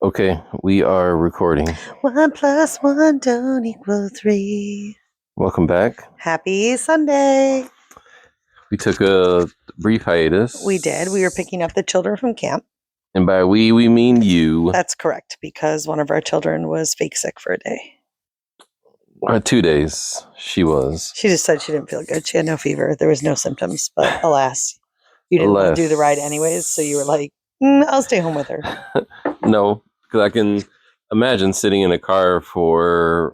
Okay, we are recording. 1 + 1 don't equal 3. Welcome back. Happy Sunday. We took a brief hiatus. We did. We were picking up the children from camp. And by we mean you. That's correct, because one of our children was fake sick for a day. 2 days, she was. She just said she didn't feel good. She had no fever. There was no symptoms, but alas, you didn't want to do the ride anyways, so you were like, I'll stay home with her. No, because I can imagine sitting in a car for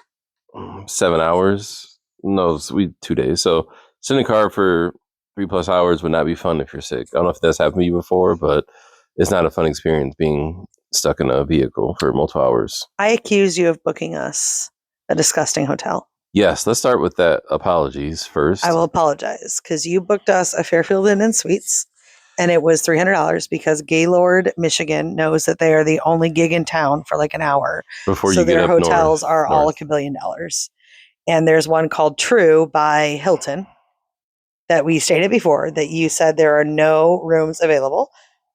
7 hours. No, 2 days. So sitting in a car for 3+ hours would not be fun if you're sick. I don't know if that's happened to you before, but it's not a fun experience being stuck in a vehicle for multiple hours. I accuse you of booking us a disgusting hotel. Yes, let's start with that. Apologies first. I will apologize because you booked us a Fairfield Inn and Suites, and it was $300 because Gaylord, Michigan knows that they are the only gig in town for like an hour. Before so you get their up hotels north, are all $1 billion. And there's one called True by Hilton that we stayed at before that you said there are no rooms available.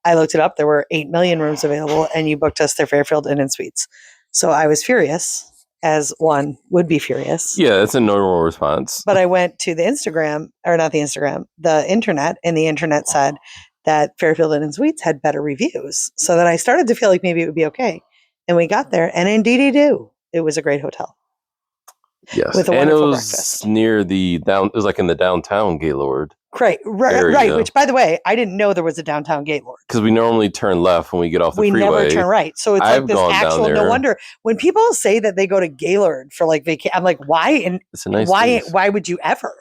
I looked it up. There were 8 million rooms available, and you booked us their Fairfield Inn and Suites. So I was furious, as one would be furious. Yeah, it's a normal response. But I went to the internet, and the internet said that Fairfield Inn and Suites had better reviews. So then I started to feel like maybe it would be okay. And we got there, and indeed it was a great hotel. Yes, with a and it wonderful was breakfast. near it was like in the downtown Gaylord. Right. Which, by the way, I didn't know there was a downtown Gaylord. Because we normally turn left when we get off the freeway. We never turn right. So it's like this actual, no wonder when people say that they go to Gaylord for like vacation, I'm like, why? And it's a nice why place. Why would you ever?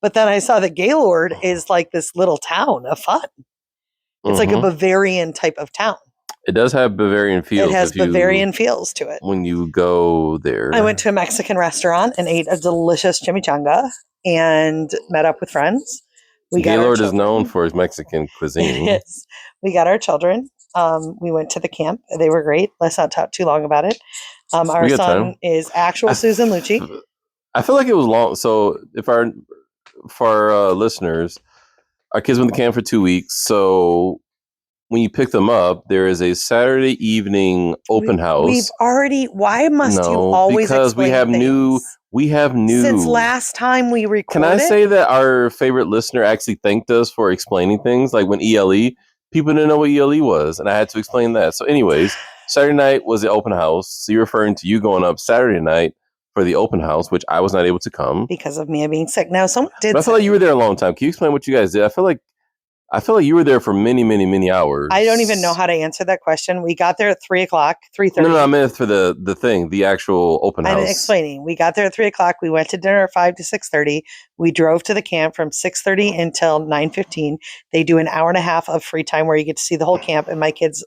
But then I saw that Gaylord is like this little town of fun. It's like a Bavarian type of town. It does have Bavarian feels. It has Bavarian feels to it. When you go there. I went to a Mexican restaurant and ate a delicious chimichanga and met up with friends. Gaylord is known for his Mexican cuisine. Yes. We got our children. We went to the camp. They were great. Let's not talk too long about it. Our son is actual Susan Lucci. I feel like it was long. So for our listeners, our kids went to camp for 2 weeks. So when you pick them up, there is a Saturday evening open house. Why must you always because we have new since last time we recorded. Can I say that our favorite listener actually thanked us for explaining things? Like when ELE, people didn't know what ELE was, and I had to explain that. So anyways, Saturday night was the open house. So you're referring to you going up Saturday night for the open house, which I was not able to come. Because of me being sick. Now, someone did. But I feel like you were there a long time. Can you explain what you guys did? I feel like you were there for many, many, many hours. I don't even know how to answer that question. We got there at 3:00, 3:30. No, I meant for the actual open house. I'm explaining. We got there at 3:00. We went to dinner at 5 to 6:30. We drove to the camp from 6:30 until 9:15. They do an hour and a half of free time where you get to see the whole camp, and my kids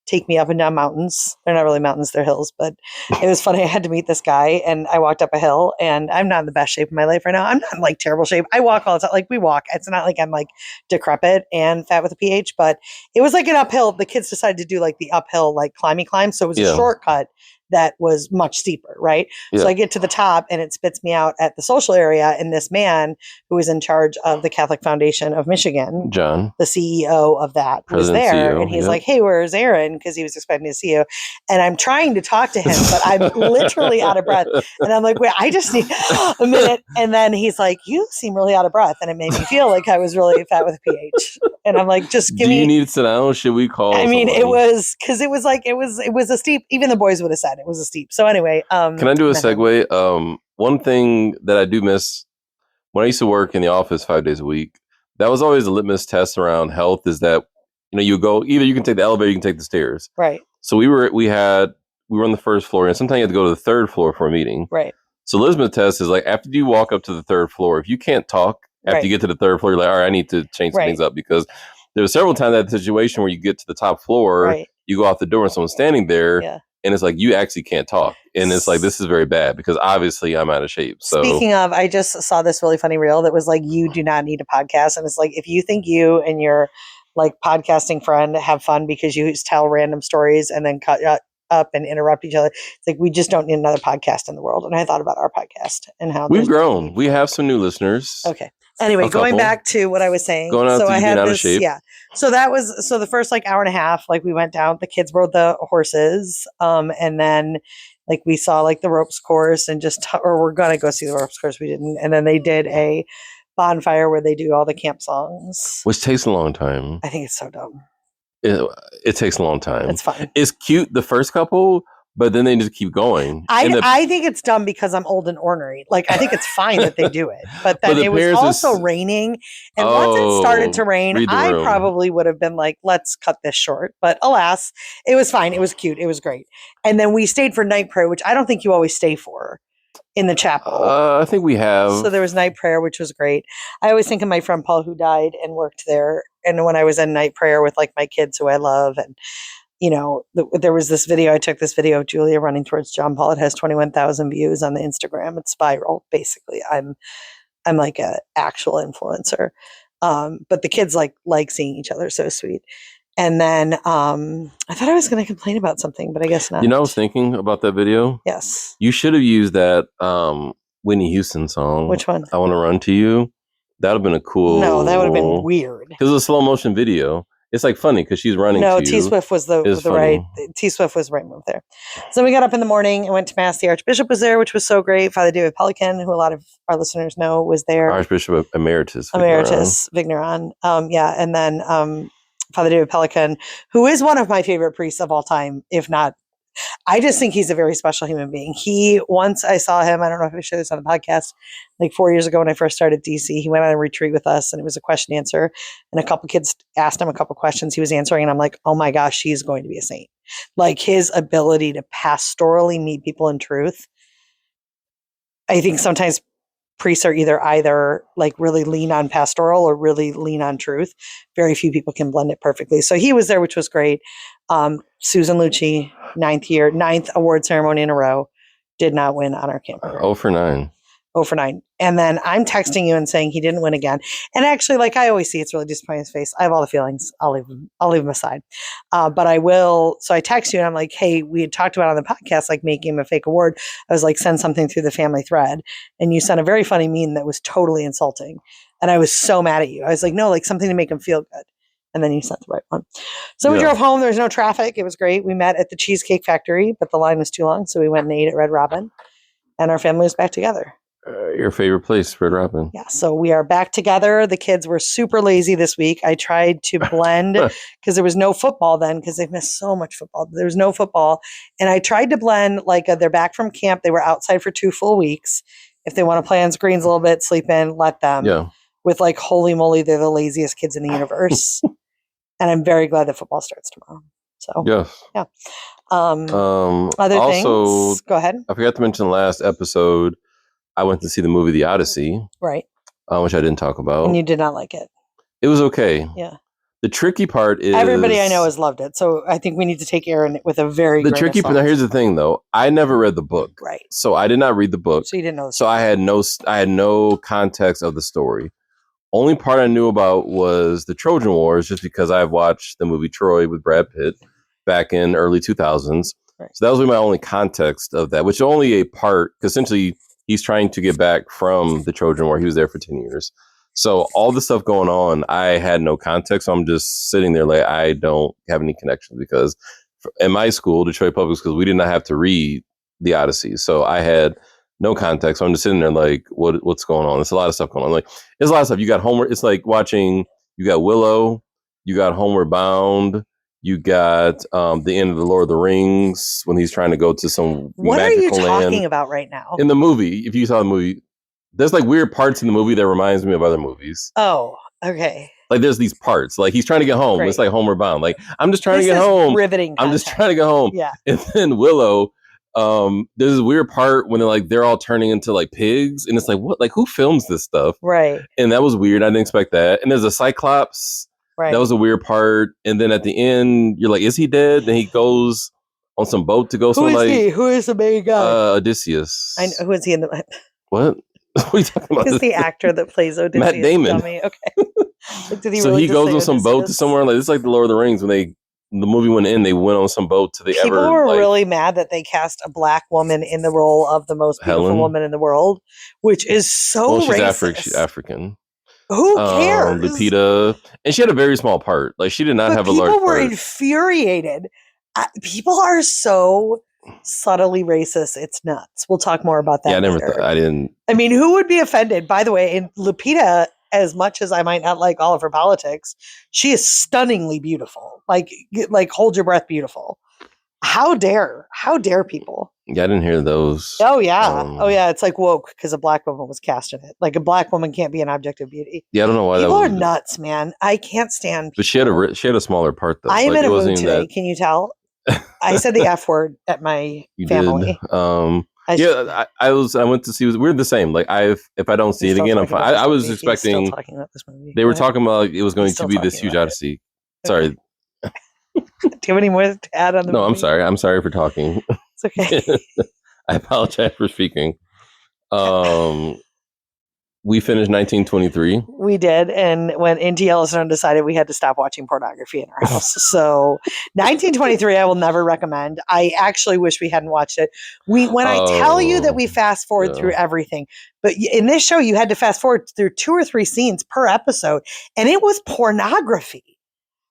take me up and down mountains. They're not really mountains, they're hills, but it was funny. I had to meet this guy, and I walked up a hill, and I'm not in the best shape of my life right now. I'm not in like terrible shape. I walk all the time. Like we walk. It's not like I'm like decrepit and fat with a pH, but it was like an uphill. The kids decided to do like the uphill, like climb. So it was a shortcut that was much steeper, right? Yeah. So I get to the top and it spits me out at the social area, and this man who is in charge of the Catholic Foundation of Michigan, John, the CEO of that, was there. CEO, and he's like, hey, where's Aaron? Because he was expecting to see you. And I'm trying to talk to him, but I'm literally out of breath. And I'm like, wait, I just need a minute. And then he's like, you seem really out of breath. And it made me feel like I was really fat with a pH. And I'm like, just give me. Do you need to sit down? Should we call? I mean, it was because it was like, it was a steep, even the boys would have said it was a steep. So anyway. Can I do a segue? One thing that I do miss when I used to work in the office 5 days a week, that was always a litmus test around health, is that, you go, either you can take the elevator, you can take the stairs. Right. So we were on the first floor, and sometimes you had to go to the third floor for a meeting. Right. So litmus test is like, after you walk up to the third floor, if you can't talk after you get to the third floor, you're like, all right, I need to change some things up, because there were several times that situation where you get to the top floor, you go out the door and someone's standing there. Yeah. And it's like, you actually can't talk. And it's like, this is very bad because obviously I'm out of shape. So speaking of, I just saw this really funny reel that was like, you do not need a podcast. And it's like, if you think you and your like podcasting friend have fun because you tell random stories and then up and interrupt each other. It's like we just don't need another podcast in the world. And I thought about our podcast and how We've there's no grown. need We for have it. some new listeners. Okay. Anyway, A going couple. back to what I was saying. Going out so to I you had being out of this, shape. yeah. So that was the first like hour and a half, like we went down, the kids rode the horses. And then like we saw like the ropes course and or we're gonna go see the ropes course. We didn't. And then they did a bonfire where they do all the camp songs. Which takes a long time. I think it's so dumb. It takes a long time. It's fun. It's cute the first couple, but then they just keep going. I think it's dumb because I'm old and ornery. Like I think it's fine that they do it, but then it was also raining, and once it started to rain, I probably would have been like, "Let's cut this short." But alas, it was fine. It was cute. It was great. And then we stayed for night prayer, which I don't think you always stay for in the chapel. I think we have. So there was night prayer, which was great. I always think of my friend Paul who died and worked there, and when I was in night prayer with like my kids who I love and. You know, there was this video. I took this video of Julia running towards John Paul. It has 21,000 views on the Instagram. It's viral. Basically, I'm like an actual influencer. But the kids like seeing each other. So sweet. And then I thought I was going to complain about something, but I guess not. You know, I was thinking about that video. Yes. You should have used that Whitney Houston song. Which one? I Want to Run to You. That would have been a cool. No, that would have been weird. Because it's a slow motion video. It's like funny because she's running. No, to T you. Swift was the right. T Swift was the right move there. So we got up in the morning and went to mass. The Archbishop was there, which was so great. Father David Pelican, who a lot of our listeners know, was there. Archbishop Emeritus. Vigneron. Yeah, and then Father David Pelican, who is one of my favorite priests of all time, if not. I just think he's a very special human being. Once I saw him, I don't know if I shared this on the podcast, like 4 years ago when I first started DC, he went on a retreat with us and it was a question answer. And a couple kids asked him a couple questions he was answering. And I'm like, oh my gosh, he's going to be a saint. Like his ability to pastorally meet people in truth. I think sometimes priests are either like really lean on pastoral or really lean on truth. Very few people can blend it perfectly. So he was there, which was great. Susan Lucci, ninth award ceremony in a row, did not win on our camper. 0 for 9. 0 for 9. And then I'm texting you and saying he didn't win again. And actually, like I always see, it's really disappointing in his face. I have all the feelings. I'll leave him aside. But I will. So I text you and I'm like, hey, we had talked about on the podcast, like making him a fake award. I was like, send something through the family thread. And you sent a very funny meme that was totally insulting. And I was so mad at you. I was like, no, like something to make him feel good. And then you sent the right one. So we drove home. There was no traffic. It was great. We met at the Cheesecake Factory, but the line was too long. So we went and ate at Red Robin. And our family was back together. Your favorite place, Red Robin. Yeah, so we are back together. The kids were super lazy this week. I tried to blend because there was no football then because they've missed so much football. There was no football. And I tried to blend like they're back from camp. They were outside for 2 full weeks. If they want to play on screens a little bit, sleep in, let them. Yeah. With like, holy moly, they're the laziest kids in the universe. And I'm very glad that football starts tomorrow. So, yes. Yeah. Other also, things. Go ahead. I forgot to mention the last episode. I went to see the movie The Odyssey. Right. Which I didn't talk about. And you did not like it. It was okay. Yeah. The tricky part is everybody I know has loved it. So I think we need to take Aaron with a very the tricky part. Now here's the thing though. I never read the book. Right. So I did not read the book. So you didn't know. So I had no context of the story. Only part I knew about was the Trojan Wars, just because I've watched the movie Troy with Brad Pitt back in early 2000s. Right. So that was really my only context of that, which is only a part, because essentially he's trying to get back from the Trojan War. He was there for 10 years. So all the stuff going on, I had no context. So I'm just sitting there like, I don't have any connections, because in my school, Detroit Public Schools, we did not have to read the Odyssey. So I had no context. So I'm just sitting there like, what's going on? There's a lot of stuff going on. Like, there's a lot of stuff. You got Homeward. It's like watching, you got Willow, you got Homeward Bound, you got the end of the Lord of the Rings when he's trying to go to some what magical land. What are you talking about right now? In the movie, if you saw the movie, there's like weird parts in the movie that reminds me of other movies. Oh, okay. Like there's these parts, like he's trying to get home. Right. It's like Homeward Bound. Like I'm just trying to get home. Riveting. I'm just trying to get home. Yeah. And then Willow, there's this weird part when they're all turning into like pigs, and it's like, what? Like who films this stuff? Right. And that was weird. I didn't expect that. And there's a Cyclops. Right. That was a weird part. And then at the end, you're like, is he dead? Then he goes on some boat to go somewhere. Who is like, he? Who is the main guy? Odysseus. I know, who is he in the? What? What are you talking about? Who's the actor that plays Odysseus? Matt Damon. Okay. Like, so he goes on some boat to somewhere. Like it's like the Lord of the Rings when they the movie went in, they went on some boat to the People ever were like really mad that they cast a black woman in the role of the most beautiful Helen. woman in the world, which is so Well, she's racist. African. Who cares? Lupita, and she had a very small part. Like she did not But have a large people were part. infuriated. People are so subtly racist. It's nuts. We'll talk more about that. Yeah, I never later. thought. I didn't. I mean, who would be offended? By the way, in Lupita, as much as I might not like all of her politics, she is stunningly beautiful. Like hold your breath, beautiful. How dare people? Yeah, I didn't hear those. Oh yeah. It's like woke because a black woman was cast in it. Like a black woman can't be an object of beauty. Yeah, I don't know why people that was. People are nuts, man. I can't stand. But she had a smaller part though. I am like, in a mood today. That... Can you tell? I said the F word at my family. Did. I went to see. We're the same. Like if I don't see it again, I'm fine. I was expecting. Still talking about this movie. They were talking about like, it was going to be this huge Odyssey. Okay. Sorry. Do you have any more to add on the movie? I'm sorry. I'm sorry for talking. It's okay. I apologize for speaking. We finished 1923. We did, and when into Yellowstone decided we had to stop watching pornography in our house. So 1923 I will never recommend. I actually wish we hadn't watched it. When I tell you that we fast forward through everything, but in this show you had to fast forward through 2 or 3 scenes per episode, and it was pornography.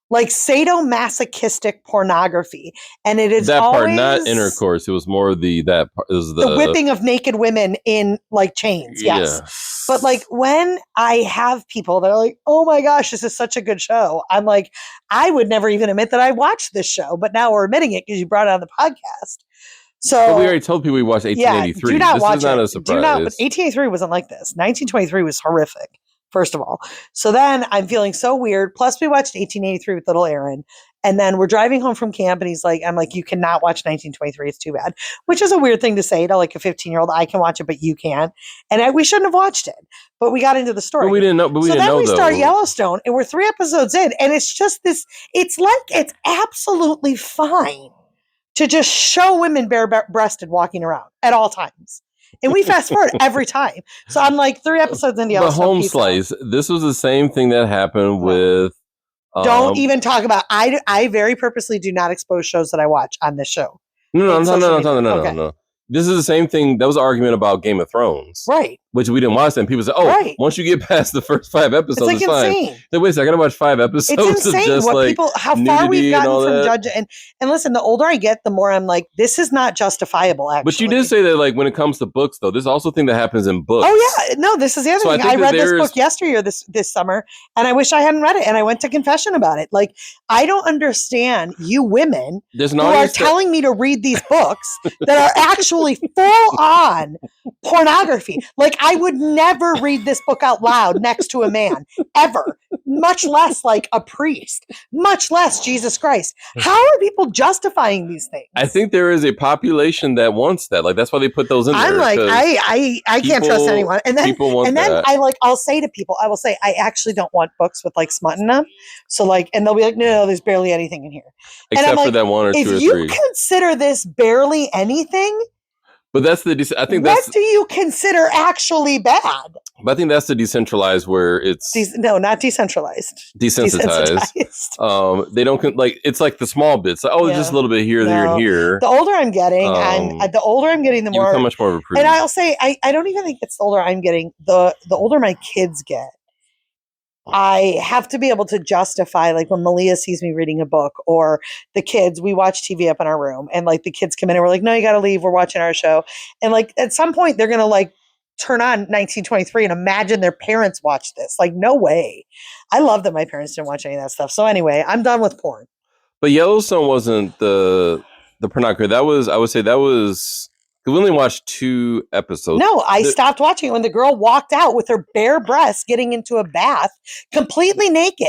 Like sadomasochistic pornography, and it is that always, part, not intercourse. It was more the whipping of naked women in like chains. Yes, but like when I have people that are like, "Oh my gosh, this is such a good show," I'm like, I would never even admit that I watched this show, but now we're admitting it because you brought it on the podcast. So but we already told people we watched 1883. Yeah, do not this watch is not it. A surprise. Do not. But 1883 wasn't like this. 1923 was horrific. First of all. So then I'm feeling so weird. Plus we watched 1883 with little Aaron. And then we're driving home from camp and I'm like, you cannot watch 1923. It's too bad, which is a weird thing to say to like a 15-year-old. I can watch it, but you can't. And we shouldn't have watched it, but we got into the story. But we didn't know. But then we start Yellowstone and we're 3 episodes in and it's just this, it's like, it's absolutely fine to just show women bare-breasted walking around at all times. And we fast forward every time. So I'm like 3 episodes into Yellowstone. The home slice. This was the same thing that happened with. Don't even talk about. I very purposely do not expose shows that I watch on this show. No. This is the same thing. That was an argument about Game of Thrones, right? Which we didn't watch. And people said, once you get past the first 5 episodes, it's insane. Fine. So wait a second, I gotta watch 5 episodes. It's insane of just how far we've gotten from judging. And listen, the older I get, the more I'm like, this is not justifiable. Actually, but you did say that, like, when it comes to books, though, there's also a thing that happens in books. Oh yeah, no, this is the other thing. I read this book yesterday, this summer, and I wish I hadn't read it. And I went to confession about it. Like, I don't understand you women who are telling me to read these books that are actually full on pornography. Like, I would never read this book out loud next to a man ever, much less like a priest, much less Jesus Christ. How are people justifying these things? I think there is a population that wants that. Like, that's why they put those in there. I'm like, I can't trust anyone. And then I'll say to people, I will say, I actually don't want books with like smut in them. So like, and they'll be like, no, there's barely anything in here. Except for that 1 or 2 or 3. If you consider this barely anything, but that's what do you consider actually bad? But I think that's the decentralized where it's not decentralized. Desensitized. They don't like it's like the small bits. Like, just a little bit here, there, and here. The older I'm getting, the more become much more of a prude. And I'll say, I don't even think it's the older I'm getting. The older my kids get, I have to be able to justify, like when Malia sees me reading a book or the kids, we watch TV up in our room and like the kids come in and we're like, no, you got to leave. We're watching our show. And like at some point they're going to like turn on 1923 and imagine their parents watched this. Like, no way. I love that my parents didn't watch any of that stuff. So anyway, I'm done with porn. But Yellowstone wasn't the pornography. I would say that was, we only watched 2 episodes. No, I stopped watching it when the girl walked out with her bare breasts getting into a bath, completely naked.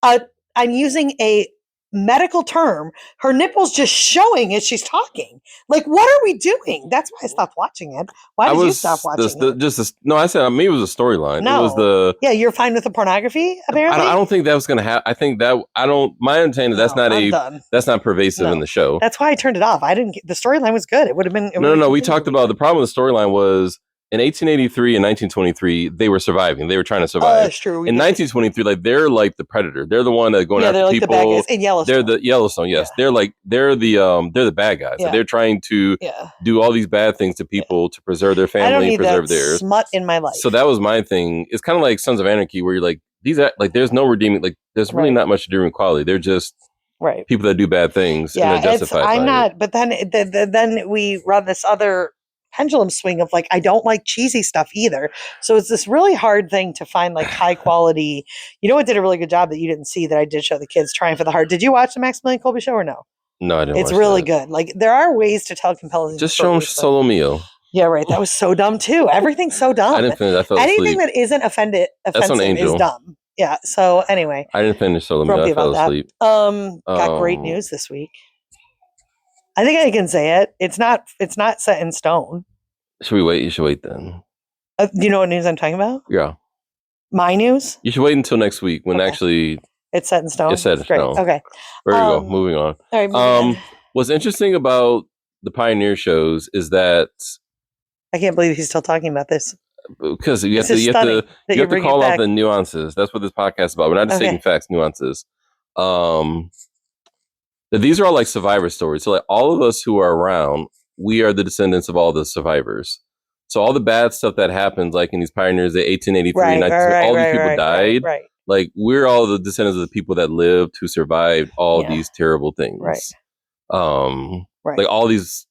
I'm using a medical term. Her nipples just showing as she's talking. Like, what are we doing? That's why I stopped watching it. Why did you stop watching it? I said, me, it was a storyline. No. It was you're fine with the pornography, apparently? I don't think that was going to happen. I think that, my understanding that's not pervasive in the show. That's why I turned it off. The storyline was good. It would have been. No. We talked about the problem with the storyline was in 1883 and 1923, they were surviving. They were trying to survive. That's true. In 1923, like they're like the predator. They're the one that's going Yeah, after they're like the bad people. guys in Yellowstone. They're the Yellowstone. Yes, Yeah. they're the bad guys. Yeah. So they're trying to Yeah. do all these bad things to people to preserve their family, I don't need preserve that theirs. smut in my life. So that was my thing. It's kind of like Sons of Anarchy, where you're like, these are like, there's no redeeming. Like, there's really Right. not much to do with equality. They're just right. people that do bad things, Yeah, and they're justified. I'm by not. it. But then we run this other pendulum swing of like, I don't like cheesy stuff either. So it's this really hard thing to find like high quality. You know what did a really good job that you didn't see that I did show the kids, Trying for the Heart. Did you watch the Maximilian Kolbe show or no? No, I didn't. It's watch really that. good. Like there are ways to tell compelling. Just show them Solo Mio. Yeah, right. That was so dumb too. Everything's so dumb. I didn't finish. I fell Anything asleep. that isn't offensive is dumb. Yeah. So anyway, I didn't finish Solo Mio. I fell asleep. Got great news this week. I think I can say it. It's not set in stone. Should we wait? You should wait then. You know what news I'm talking about? Yeah. My news? You should wait until next week when Okay. actually it's set in stone. It's set in Great. stone. Okay. There you go. Moving on. All right. Moving on. What's interesting about the Pioneer shows is that I can't believe he's still talking about this. Because you have to call out the nuances. That's what this podcast is about. We're not just taking facts, nuances. These are all like survivor stories. So like all of us who are around, we are the descendants of all the survivors. So all the bad stuff that happens, like in these pioneers, the 1883, all these people died. Right. Like we're all the descendants of the people that lived, who survived all these terrible things. Right. Like all these,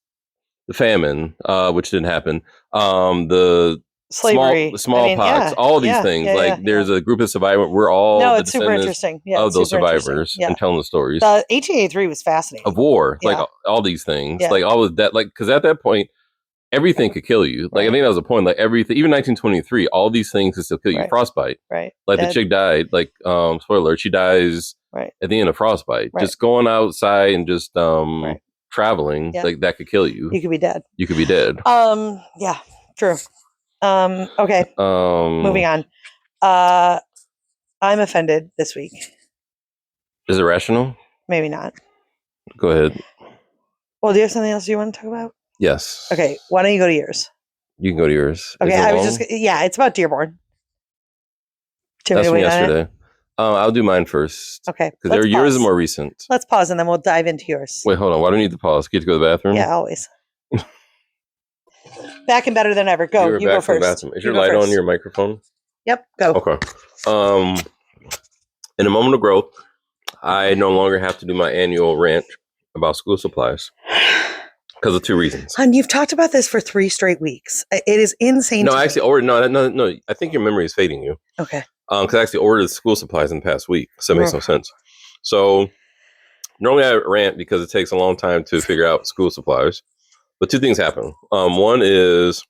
the famine, which didn't happen. The slavery, smallpox, all these things. There's a group of survivors. We're all the it's super interesting. of those survivors and telling the stories. The 1883 was fascinating. Of war, like all these things, like all of that, like because at that point, everything could kill you. Like I think that was the point. Like everything, even 1923, all these things could still kill you. Frostbite, right? Like the chick died. Like spoiler alert, she dies at the end of frostbite. Just going outside and just traveling, like that could kill you. You could be dead. You could be dead. Yeah, true. Okay. Moving on. I'm offended this week. Is it rational? Maybe not. Go ahead. Well, do you have something else you want to talk about? Yes. Okay. Why don't you go to yours? You can go to yours. Okay. I was just, it's about Dearborn. That's from yesterday. I'll do mine first. Okay. Because yours is more recent. Let's pause and then we'll dive into yours. Wait, hold on. Why do we need to pause? Get to go to the bathroom? Yeah, always. Back and better than ever. Go. You go first. Is your light on your microphone? Yep. Go. Okay. In a moment of growth, I no longer have to do my annual rant about school supplies because of two reasons. Hon, you've talked about this for 3 straight weeks. It is insane. No, I actually ordered. No. I think your memory is fading you. Okay. Because I actually ordered school supplies in the past week, so it makes no sense. So normally I rant because it takes a long time to figure out school supplies. But 2 things happen. One is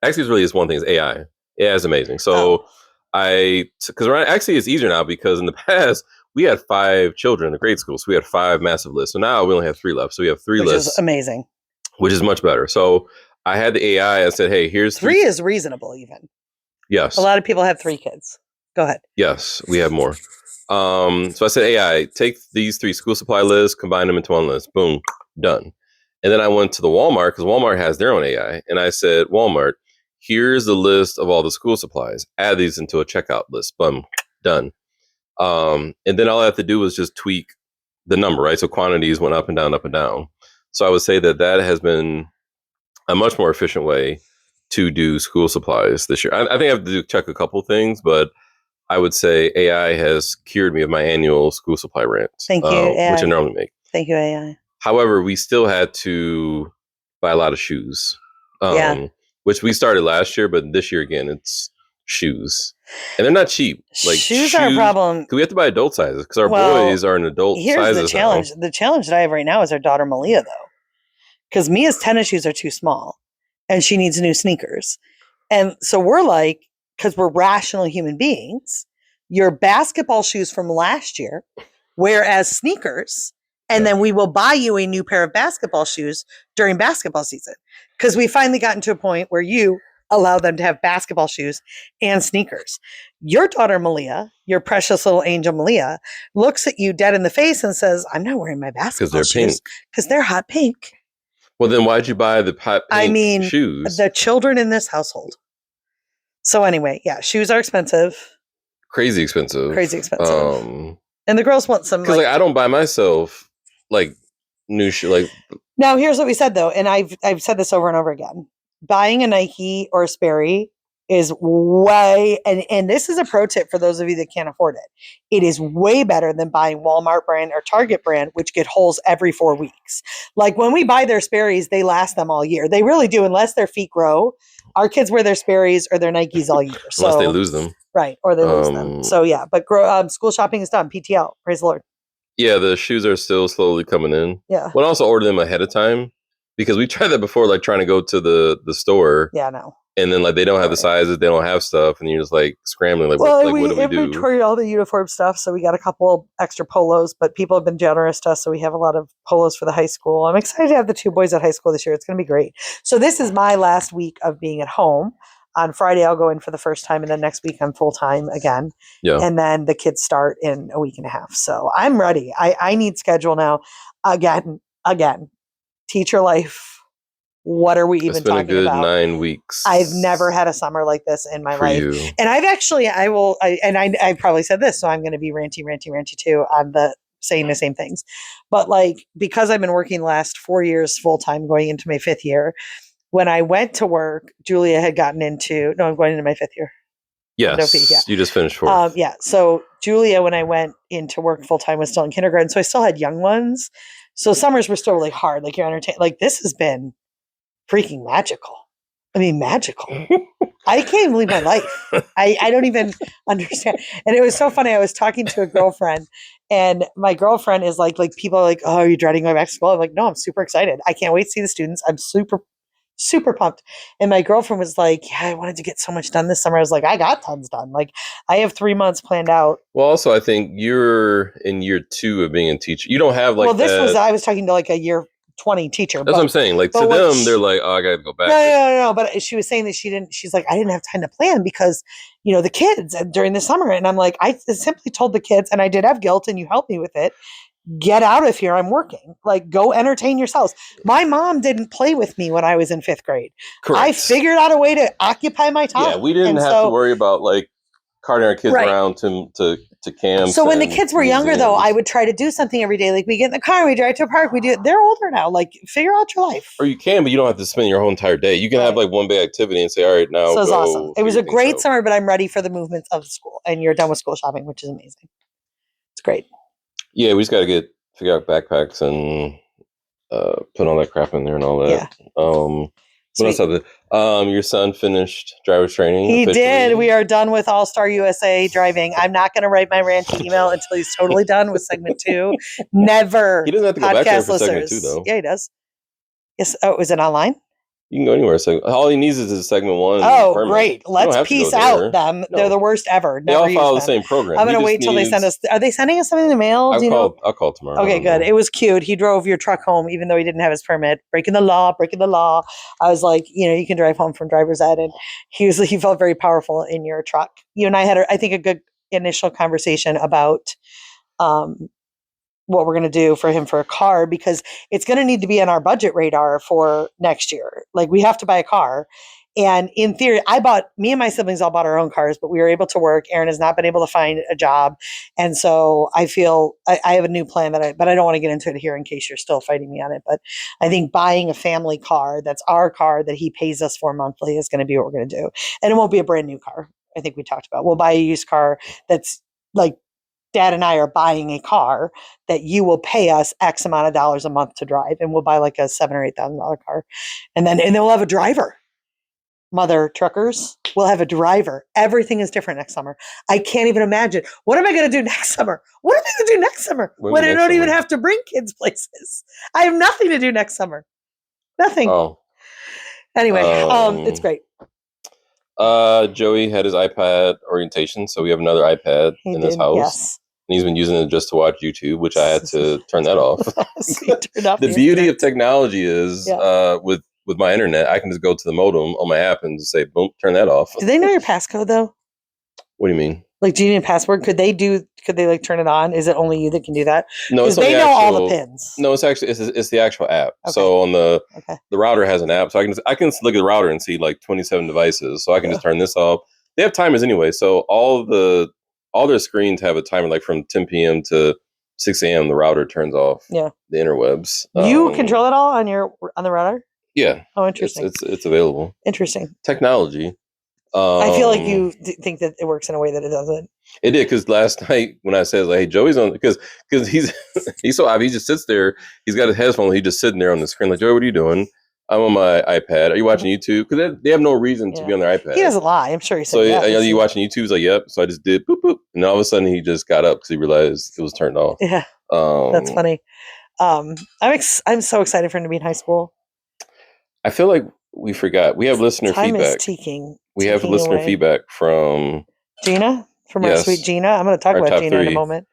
actually, it's really just one thing: is AI. AI is amazing. So because actually it's easier now because in the past we had 5 children in the grade school, so we had 5 massive lists. So now we only have 3 left. So we have 3 lists, which is amazing. Which is much better. So I had the AI. I said, "Hey, here's 3 is reasonable, even." Yes. A lot of people have 3 kids. Go ahead. Yes, we have more. So I said, AI, take these 3 school supply lists, combine them into one list. Boom, done. And then I went to the Walmart because Walmart has their own AI. And I said, Walmart, here's the list of all the school supplies. Add these into a checkout list. Boom, done. And then all I have to do was just tweak the number, right? So quantities went up and down, up and down. So I would say that has been a much more efficient way to do school supplies this year. I think I have to check a couple things, but I would say AI has cured me of my annual school supply rant. Thank you, AI. Which I normally make. Thank you, AI. However, we still had to buy a lot of shoes, which we started last year, but this year again, it's shoes. And they're not cheap. Like shoes are a problem. We have to buy adult sizes because our boys are in adult sizes. Here's the challenge. Now. The challenge that I have right now is our daughter Malia, though. Because Mia's tennis shoes are too small and she needs new sneakers. And so we're like, because we're rational human beings, your basketball shoes from last year, whereas sneakers, and then we will buy you a new pair of basketball shoes during basketball season. Because we finally gotten to a point where you allow them to have basketball shoes and sneakers. Your daughter, Malia, your precious little angel, Malia, looks at you dead in the face and says, I'm not wearing my basketball shoes because they're hot pink. Well, then why'd you buy the hot I pink mean, shoes? the children in this household. So anyway, yeah, shoes are expensive. Crazy expensive. Crazy expensive. And the girls want some because like I don't buy myself like new shoe. Like Now here's what we said though, and I've said this over and over again. Buying a Nike or a Sperry is way and this is a pro tip for those of you that can't afford it. It is way better than buying Walmart brand or Target brand, which get holes every 4 weeks. Like when we buy their Sperry's, they last them all year. They really do, unless their feet grow. Our kids wear their Sperry's or their Nikes all year. So, unless they lose them. Right, or they lose them. So yeah, but school shopping is done. PTL, praise the Lord. Yeah, the shoes are still slowly coming in. Yeah. We'll also order them ahead of time because we tried that before, like trying to go to the store. Yeah, no. And then like they don't have the sizes, they don't have stuff, and you're just like scrambling. Like, well, what do we do? Inventoried all the uniform stuff, so we got a couple extra polos. But people have been generous to us, so we have a lot of polos for the high school. I'm excited to have the 2 boys at high school this year. It's going to be great. So this is my last week of being at home. On Friday, I'll go in for the first time, and then next week I'm full time again. Yeah. And then the kids start in a week and a half. So I'm ready. I need schedule now. Again. Teacher life. What are we even talking about? It's been a good 9 weeks. I've never had a summer like this in my life. You. And I've actually, I probably said this, so I'm going to be ranty too on the saying the same things. But like, because I've been working the last 4 years full time going into my 5th year, when I went to work, Julia had gotten into, no, I'm going into my 5th year. Yes, yeah. You just finished 4th. Yeah. So Julia, when I went into work full time, was still in kindergarten. So I still had young ones. So summers were still really hard. Like you're entertained. Like this has been freaking magical. I mean, magical. I can't believe my life. I don't even understand. And it was so funny. I was talking to a girlfriend, and my girlfriend is like people are like, "Oh, are you dreading going back to school?" I'm like, "No, I'm super excited. I can't wait to see the students. I'm super pumped." And my girlfriend was like, "Yeah, I wanted to get so much done this summer." I was like, "I got tons done. Like, I have 3 months planned out." Well, also, I think you're in year 2 of being a teacher. You don't have like. Well, I was talking to like a year 20 teacher. That's what I'm saying. Like to them, they're like, "Oh, I got to go back." No. But she was saying that she's like, "I didn't have time to plan because, the kids during the summer." And I'm like, I simply told the kids, and I did have guilt, and you helped me with it. Get out of here. I'm working. Like, go entertain yourselves. My mom didn't play with me when I was in 5th grade. Correct. I figured out a way to occupy my time. Yeah, we didn't have to worry about like carting our kids around to camps. So when the kids were younger, though, I would try to do something every day. Like we get in the car and we drive to a park. We do it. They're older now. Like figure out your life. Or you can, but you don't have to spend your whole entire day. You can have like one big activity and say, all right, now. So it's awesome. It was a great summer, but I'm ready for the movements of school. And you're done with school shopping, which is amazing. It's great. Yeah, we just got to figure out backpacks and put all that crap in there and all that. Yeah. What else? Your son finished driver's training. He did. We are done with All Star USA driving. I'm not going to write my ranty email until he's totally done with segment 2. Never. He doesn't have to go back there for segment 2, though. Yeah, he does. Yes. Oh, is it online? You can go anywhere. So all he needs is segment 1. Oh, great. Let's peace out them. No. They're the worst ever. They all follow the same program. I'm going to wait till they send us. Are they sending us something in the mail? I'll call tomorrow. Okay, good. It was cute. He drove your truck home, even though he didn't have his permit. Breaking the law. I was like, you can drive home from driver's ed. And he felt very powerful in your truck. You and I had, I think, a good initial conversation about what we're going to do for him for a car, because it's going to need to be on our budget radar for next year. Like we have to buy a car. And in theory, me and my siblings all bought our own cars, but we were able to work. Aaron has not been able to find a job. And so I feel I have a new plan but I don't want to get into it here in case you're still fighting me on it. But I think buying a family car, that's our car that he pays us for monthly, is going to be what we're going to do. And it won't be a brand new car. I think we talked about, we'll buy a used car that's like, Dad and I are buying a car that you will pay us X amount of dollars a month to drive. And we'll buy like a $7,000 or $8,000 car. And then we'll have a driver. Mother truckers will have a driver. Everything is different next summer. I can't even imagine. What am I going to do next summer? When I don't even have to bring kids places? I have nothing to do next summer. Nothing. Oh. Anyway, it's great. Joey had his iPad orientation, so we have another iPad in this house. Yes. And he's been using it just to watch YouTube, which I had to turn that off. The beauty of technology is with my internet, I can just go to the modem on my app and just say, boom, turn that off. Do they know your passcode, though? What do you mean? Like, do you need a password? Could they like turn it on? Is it only you that can do that? No, it's Because they on the know all the actual. pins. No, it's actually it's the actual app. Okay. So on the Okay. router has an app, so I can look at the router and see like 27 devices. So I can just turn this off. They have timers anyway, so all their screens have a timer, like from 10 p.m. to 6 a.m. The router turns off. Yeah. The interwebs. You control it all on the router? Yeah. Oh, interesting. It's available. Interesting. Technology. I feel like you think that it works in a way that it doesn't. It did, because last night when I said, like, hey, Joey's on, because he's so obvious. He just sits there. He's got his headphones. He's just sitting there on the screen. Like, Joey, what are you doing? I'm on my iPad. Are you watching YouTube? Because they have no reason to be on their iPad. He doesn't lie. I'm sure he said, so are you watching YouTube? He's like, yep. So I just did boop boop, and all of a sudden he just got up because he realized it was turned off. Yeah, that's funny. I'm so excited for him to be in high school. I feel like we forgot. We have listener Time feedback. Is ticking. We have listener feedback from Gina, our sweet Gina. I'm going to talk about Gina in a moment.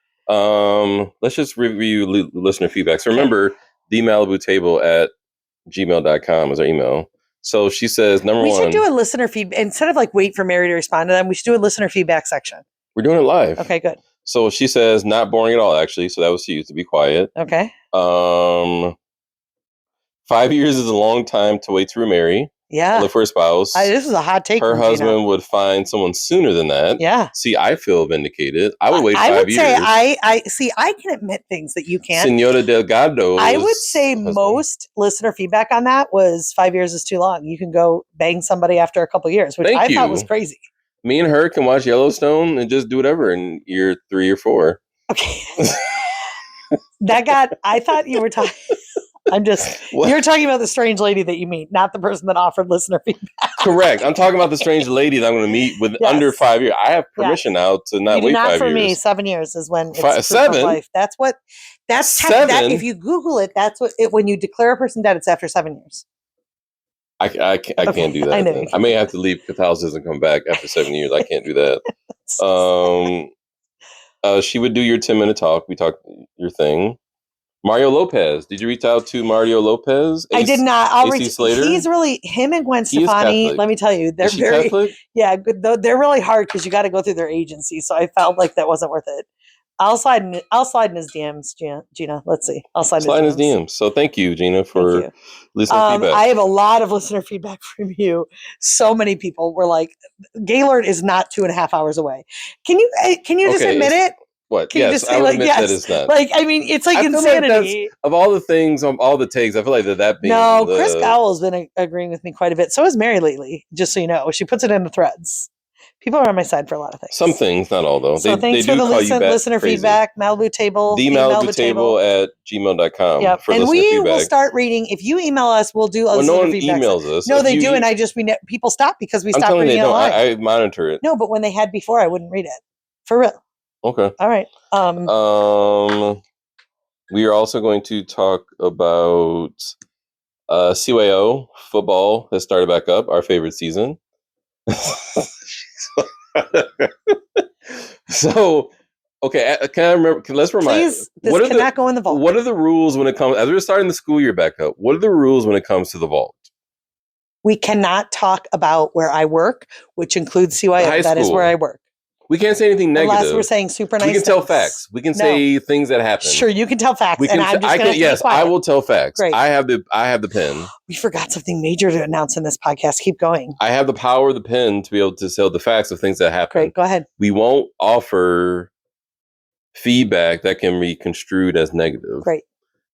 Let's just review listener feedback. So remember, themalibu@gmail.com is our email. So she says, number one, we should do a listener feedback instead of like wait for Mary to respond to them. We should do a listener feedback section. We're doing it live. Okay, good. So she says, not boring at all, actually. So that was she used to be quiet. Okay. 5 years is a long time to wait to remarry. Yeah. Look for a spouse. This is a hot take. Her husband would find someone sooner than that. Yeah. See, I feel vindicated. I would wait 5 years. I would say I can admit things that you can't. Senora Delgado. I would say most listener feedback on that was 5 years is too long. You can go bang somebody after a couple of years, which I thought was crazy. Me and her can watch Yellowstone and just do whatever in year 3 or 4. Okay. I thought you were talking. You're talking about the strange lady that you meet, not the person that offered listener feedback. Correct. I'm talking about the strange lady that I'm going to meet with under 5 years. I have permission now to not wait 5 years. Not for me. 7 years is when it's 7. Life. That's 7. That, if you Google it, that's when you declare a person dead. It's after 7 years. I can't do that. I may have to leave Catholicism and come back after 7 years. I can't do that. She would do your 10-minute talk. We talked your thing. Mario Lopez. Did you reach out to Mario Lopez? I did not. Slater? He's really him and Gwen Stefani. Let me tell you, they're very Catholic? Yeah. They're really hard because you got to go through their agency. So I felt like that wasn't worth it. I'll slide in his DMs, Gina. Let's see. I'll slide in his DMs. So thank you, Gina, for listener feedback. I have a lot of listener feedback from you. So many people were like, Gaylord is not 2.5 hours away. Can you just admit it? What? Can you just say, I would like, admit that it's not. Like, I mean, it's like insanity. Like of all the things, all the takes, I feel like that being Chris Gowell's been agreeing with me quite a bit. So is Mary lately, just so you know. She puts it in the threads. People are on my side for a lot of things. Some things, not all, though. So thanks for the listener feedback. Malibu Table. Malibu Table @gmail.com. Yep. And we will start reading. If you email us, we'll do a listener feedback. No one emails us. No, they do. And people stop because we stopped reading it online. I monitor it. No, but when they had before, I wouldn't read it. For real. Okay. All right. We are also going to talk about CYO football has started back up, our favorite season. So, okay, can I remember? Let's remind. Please, this cannot go in the vault. What are the rules when it comes, as we're starting the school year back up? What are the rules when it comes to the vault? We cannot talk about where I work, which includes CYO. That is where I work. We can't say anything negative. Unless we're saying super nice. We can tell facts. We can say things that happen. Sure, you can tell facts. I will tell facts. Great. I have the pen. We forgot something major to announce in this podcast. Keep going. I have the power of the pen to be able to tell the facts of things that happen. Great, go ahead. We won't offer feedback that can be construed as negative. Great.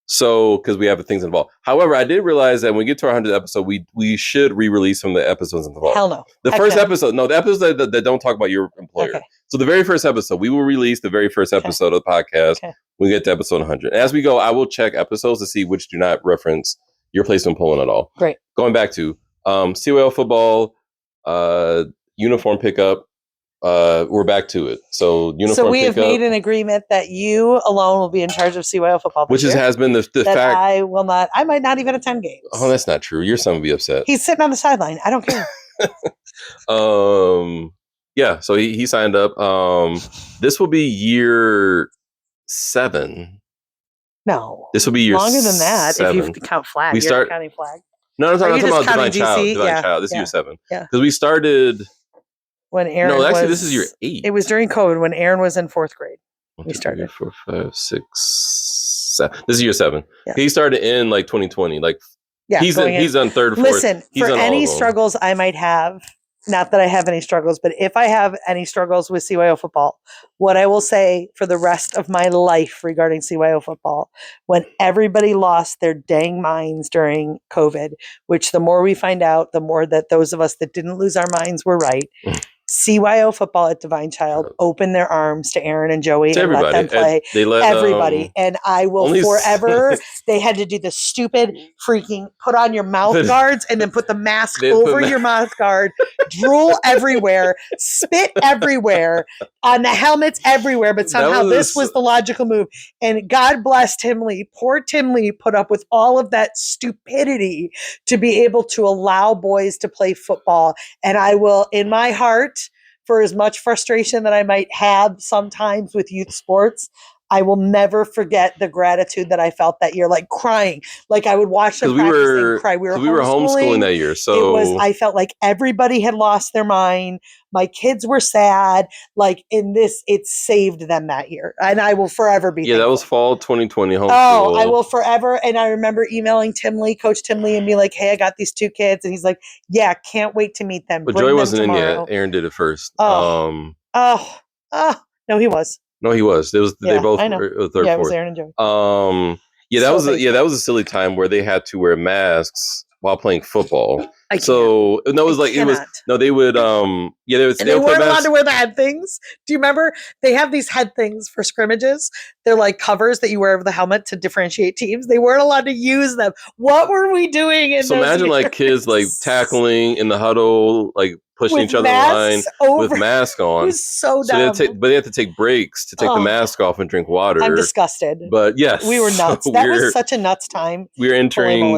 So, because we have the things involved. However, I did realize that when we get to our 100th episode, we should re-release some of the episodes involved. Hell no. The episode, the episodes that don't talk about your employer. Okay. So the very first episode, we will release the very first episode of the podcast when we get to episode 100. As we go, I will check episodes to see which do not reference your place in Poland at all. Great. Going back to COL football, uniform pickup. We're back to it. So we have made an agreement that you alone will be in charge of CYO football, which has been the fact. I will not. I might not even attend games. Oh, that's not true. Your son will be upset. He's sitting on the sideline. I don't care. Yeah. So he signed up. This will be year 7. No, this will be year longer than that. 7. If you count flag, we start counting flag. No, I'm talking about Divine Child. Divine Child. This is year 7. Yeah. Because we started when Aaron No, actually, was. this is year 8. It was during COVID when Aaron was in 4th grade. 1, We 2, 3, started. 4, 5, 6, 7. This is year 7. Yeah. He started in like 2020. Like Yeah, he's on 3rd, 4th. Listen, He's for on all any of them. struggles I might have, not that I have any struggles, but if I have any struggles with CYO football, what I will say for the rest of my life regarding CYO football, when everybody lost their dang minds during COVID, which the more we find out, the more that those of us that didn't lose our minds were right. CYO football at Divine Child opened their arms to Aaron and Joey To and let them play. They let everybody. And I will only forever. They had to do the stupid freaking put on your mouth guards and then put the mask over your mouth guard, drool everywhere, spit everywhere, on the helmets everywhere. But somehow this was the logical move. And God bless Tim Lee. Poor Tim Lee put up with all of that stupidity to be able to allow boys to play football. And I will, in my heart, for as much frustration that I might have sometimes with youth sports, I will never forget the gratitude that I felt that year, like crying. Like I would watch them practice and cry. We were homeschooling that year. So I felt like everybody had lost their mind. My kids were sad. Like in this, it saved them that year. And I will forever be thankful. That was fall 2020 homeschool. Oh, I will forever. And I remember emailing Coach Tim Lee, and be like, hey, I got these 2 kids. And he's like, yeah, can't wait to meet them. But Joey wasn't in yet. Aaron did it first. No, he was. No, he was. They both were 3rd, 4th. It was Aaron and Joey. That was a silly time where they had to wear masks while playing football. They would and they weren't allowed to wear the head things. Do you remember they have these head things for scrimmages? They're like covers that you wear over the helmet to differentiate teams. They weren't allowed to use them. What were we doing in those imagine years? like kids like tackling in the huddle, like pushing each other in line with masks on. It was so dumb. But they had to take breaks to take the mask off and drink water. I'm disgusted. But yes, we were nuts. That was such a nuts time. We were entering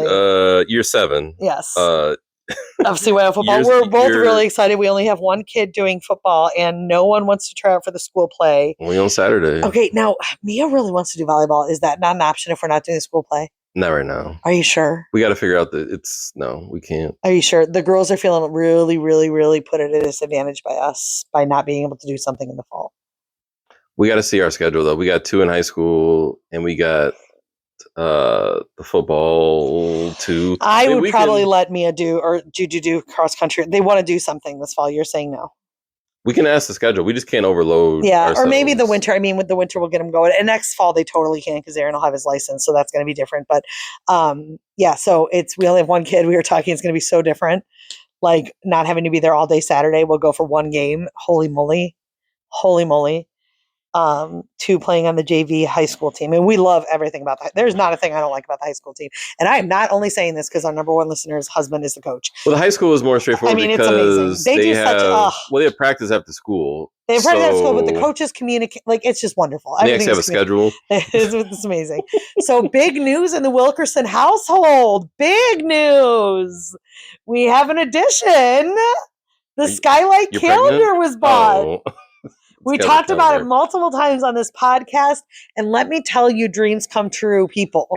year 7. Yes. Of CYO football. We're both really excited. We only have 1 kid doing football, and no one wants to try out for the school play. Only on Saturday. Okay, now Mia really wants to do volleyball. Is that not an option if we're not doing the school play? Not right now. Are you sure? We got to figure out that no, we can't. Are you sure? The girls are feeling really, really, really put at a disadvantage by us by not being able to do something in the fall. We got to see our schedule though. We got 2 in high school, and we got the football too. I would probably let Mia do cross country. They want to do something this fall. You're saying no. We can ask the schedule. We just can't overload. Yeah, or maybe the winter. I mean, with the winter, we'll get them going. And next fall, they totally can because Aaron will have his license, so that's going to be different. But so we only have 1 kid. We were talking; it's going to be so different. Like not having to be there all day Saturday. We'll go for 1 game. Holy moly! 2 playing on the JV high school team. And we love everything about that. There's not a thing I don't like about the high school team. And I am not only saying this because our number 1 listener's husband is the coach. Well, the high school is more straightforward because it's amazing. they have practice after school. They have practice after school, but the coaches communicate. Like, it's just wonderful. They actually have a schedule. It's amazing. So big news in the Wilkerson household. Big news. We have an addition. The Skylight calendar was bought. Oh. We talked about it multiple times on this podcast, and let me tell you, dreams come true, people.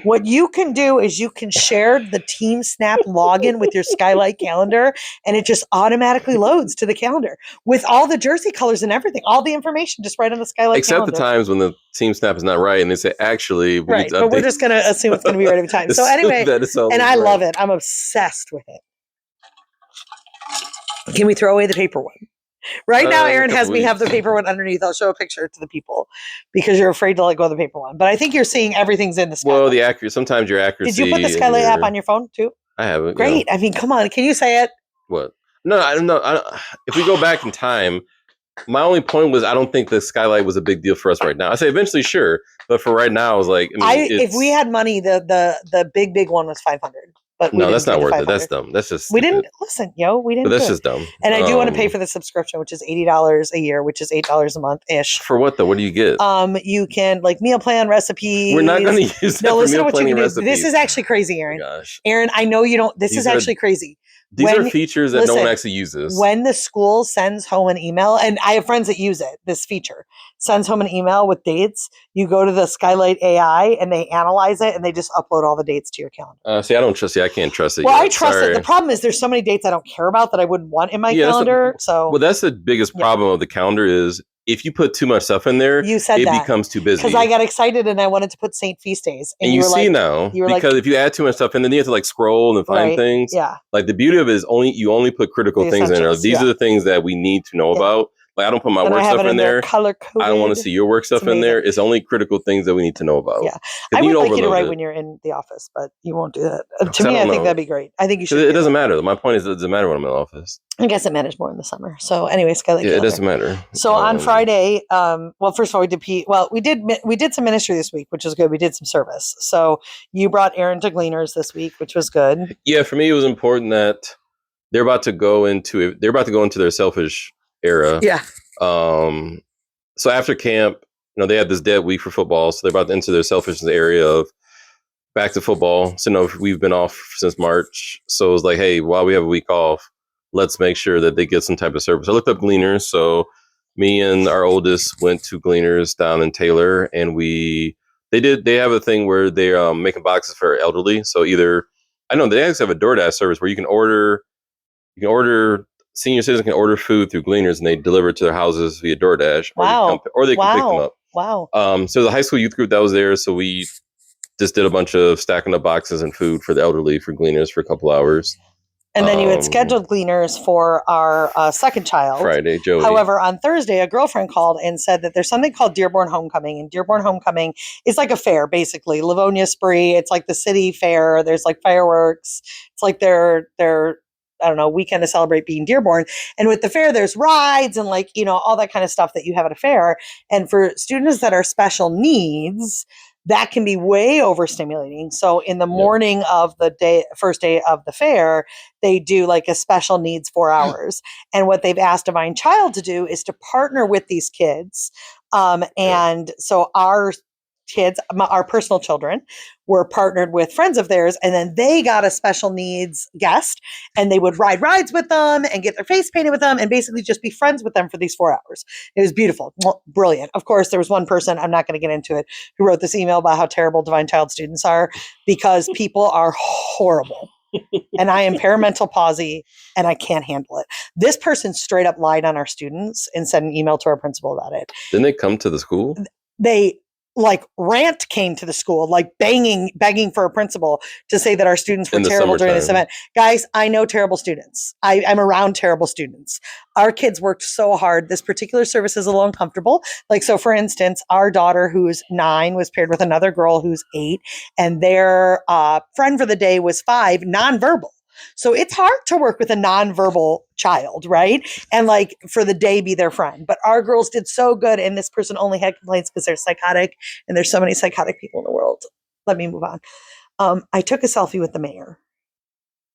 What you can do is you can share the Team Snap login with your Skylight calendar, and it just automatically loads to the calendar with all the jersey colors and everything, all the information just right on the Skylight calendar. Except the times when the Team Snap is not right, and they say, actually, we need to update. But we're just going to assume it's going to be right every time. So anyway, and I love it. I'm obsessed with it. Can we throw away the paper one? Right now, Aaron has me have the paper one underneath. I'll show a picture to the people because you're afraid to let go of the paper one. But I think you're seeing everything's in the Skylight. Well, sometimes your accuracy. Did you put the Skylight app on your phone too? I haven't. Great. I mean, come on. Can you say it? What? No, I don't know. If we go back in time, my only point was I don't think the Skylight was a big deal for us right now. I say eventually, sure, but for right now, I was like, if we had money, the big one was 500. But no, that's not worth it. That's dumb. That's just we didn't listen, yo. We didn't. But that's just dumb. And I do want to pay for the subscription, which is $80 a year, which is $8 a month ish. For what though? What do you get? You can like meal plan recipes. We're not going to use that. No, listen to what you can do. This is actually crazy, Aaron. Oh, gosh, Aaron, I know you don't. This is actually crazy. These are features that no one actually uses. When the school sends home an email, and I have friends that use it, this feature sends home an email with dates, you go to the Skylight AI and they analyze it and they just upload all the dates to your calendar. See, I don't trust it. I can't trust it. Well, I trust it. The problem is there's so many dates I don't care about that I wouldn't want in my calendar. Well, that's the biggest problem of the calendar is if you put too much stuff in there, it becomes too busy. Because I got excited and I wanted to put Saint Feast days. And you see now, because if you add too much stuff in, then you have to like scroll and find things. Yeah. Like the beauty of it is you only put critical things in there. These are the things that we need to know about. Like I don't put my work stuff in there. Color coded. I don't want to see your work stuff in there. It's only critical things that we need to know about. Yeah. I would like you to write when you're in the office, but you won't do that. To me, I think that'd be great. I think you should. It doesn't matter. My point is it doesn't matter when I'm in the office. I guess it matters more in the summer. So anyway, Skylight. Yeah, it doesn't matter. So on Friday, well, first of all, we did some ministry this week, which was good. We did some service. So you brought Aaron to Gleaners this week, which was good. Yeah, for me, it was important that they're about to go into their selfish era. Yeah. So after camp, they had this dead week for football, so they're about to enter their selfishness area of back to football. So we've been off since March, so it was like, hey, while we have a week off, let's make sure that they get some type of service. I looked up Gleaners, so me and our oldest went to Gleaners down in Taylor, and they have a thing where they're making boxes for elderly. So I know they actually have a DoorDash service where you can order senior citizens can order food through Gleaners and they deliver it to their houses via DoorDash. Wow. Or they can pick them up. Wow. So the high school youth group that was there, so we just did a bunch of stacking up boxes and food for the elderly for Gleaners for a couple hours. And then you had scheduled Gleaners for our second child. Friday, Joey. However, on Thursday, a girlfriend called and said that there's something called Dearborn Homecoming. And Dearborn Homecoming is like a fair, basically. Livonia Spree. It's like the city fair. There's like fireworks. It's like their I don't know, weekend to celebrate being Dearborn. And with the fair, there's rides and all that kind of stuff that you have at a fair. And for students that are special needs, that can be way overstimulating. So in the morning of the first day of the fair, they do like a special needs 4 hours. And what they've asked Divine Child to do is to partner with these kids. And so our kids, our personal children, were partnered with friends of theirs, and then they got a special needs guest, and they would ride rides with them and get their face painted with them and basically just be friends with them for these 4 hours. It was beautiful. Well, brilliant. Of course, there was one person, I'm not going to get into it, who wrote this email about how terrible Divine Child students are because people are horrible. And I am perimental palsy and I can't handle it. This person straight up lied on our students and sent an email to our principal about it. Didn't they come to the school? They Rant came to the school, begging for a principal to say that our students were terrible during this event. Guys, I know terrible students. I'm around terrible students. Our kids worked so hard. This particular service is a little uncomfortable. So for instance, our daughter who's 9 was paired with another girl who's 8, and their friend for the day was 5, nonverbal. So it's hard to work with a nonverbal child, right? And for the day be their friend. But our girls did so good. And this person only had complaints because they're psychotic. And there's so many psychotic people in the world. Let me move on. I took a selfie with the mayor.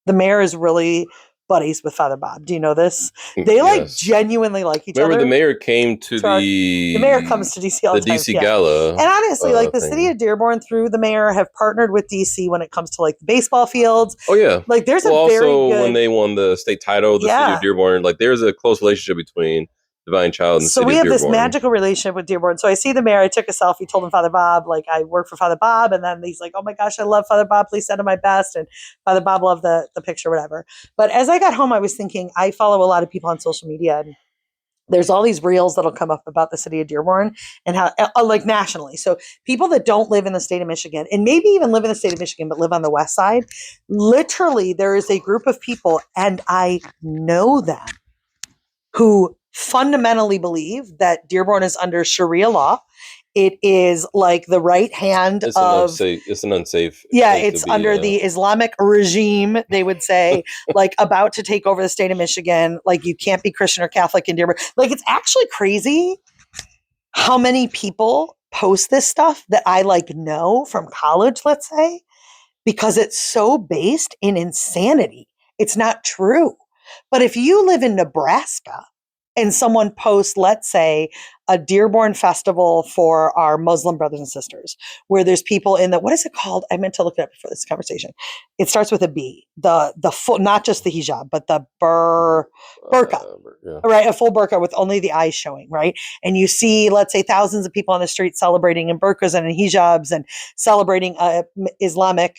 The mayor is really buddies with Father Bob. Do you know this? They genuinely like each other. Remember the mayor came to the mayor comes to DC all the time. DC Gala. And honestly, the city of Dearborn through the mayor have partnered with DC when it comes to the baseball fields. Oh yeah. There's a very good, when they won the state title, the city of Dearborn, there's a close relationship between Divine Child and the city of Dearborn. So we have this magical relationship with Dearborn. So I see the mayor, I took a selfie, told him Father Bob, I work for Father Bob. And then he's like, oh my gosh, I love Father Bob. Please send him my best. And Father Bob loved the picture, whatever. But as I got home, I was thinking, I follow a lot of people on social media, and there's all these reels that'll come up about the city of Dearborn and how, nationally. So people that don't live in the state of Michigan, and maybe even live in the state of Michigan, but live on the west side, literally there is a group of people, and I know them, who fundamentally believe that Dearborn is under Sharia law. It is the right hand of... It's an unsafe... Yeah, it's under the Islamic regime, they would say, about to take over the state of Michigan. You can't be Christian or Catholic in Dearborn. It's actually crazy how many people post this stuff that I know from college, let's say, because it's so based in insanity. It's not true. But if you live in Nebraska and someone posts, let's say, a Dearborn festival for our Muslim brothers and sisters, where there's people in the, what is it called? I meant to look it up before this conversation. It starts with a B. The full, not just the hijab, but the burqa. Yeah. Right, a full burqa with only the eyes showing, right? And you see, let's say, thousands of people on the street celebrating in burqas and in hijabs and celebrating a Islamic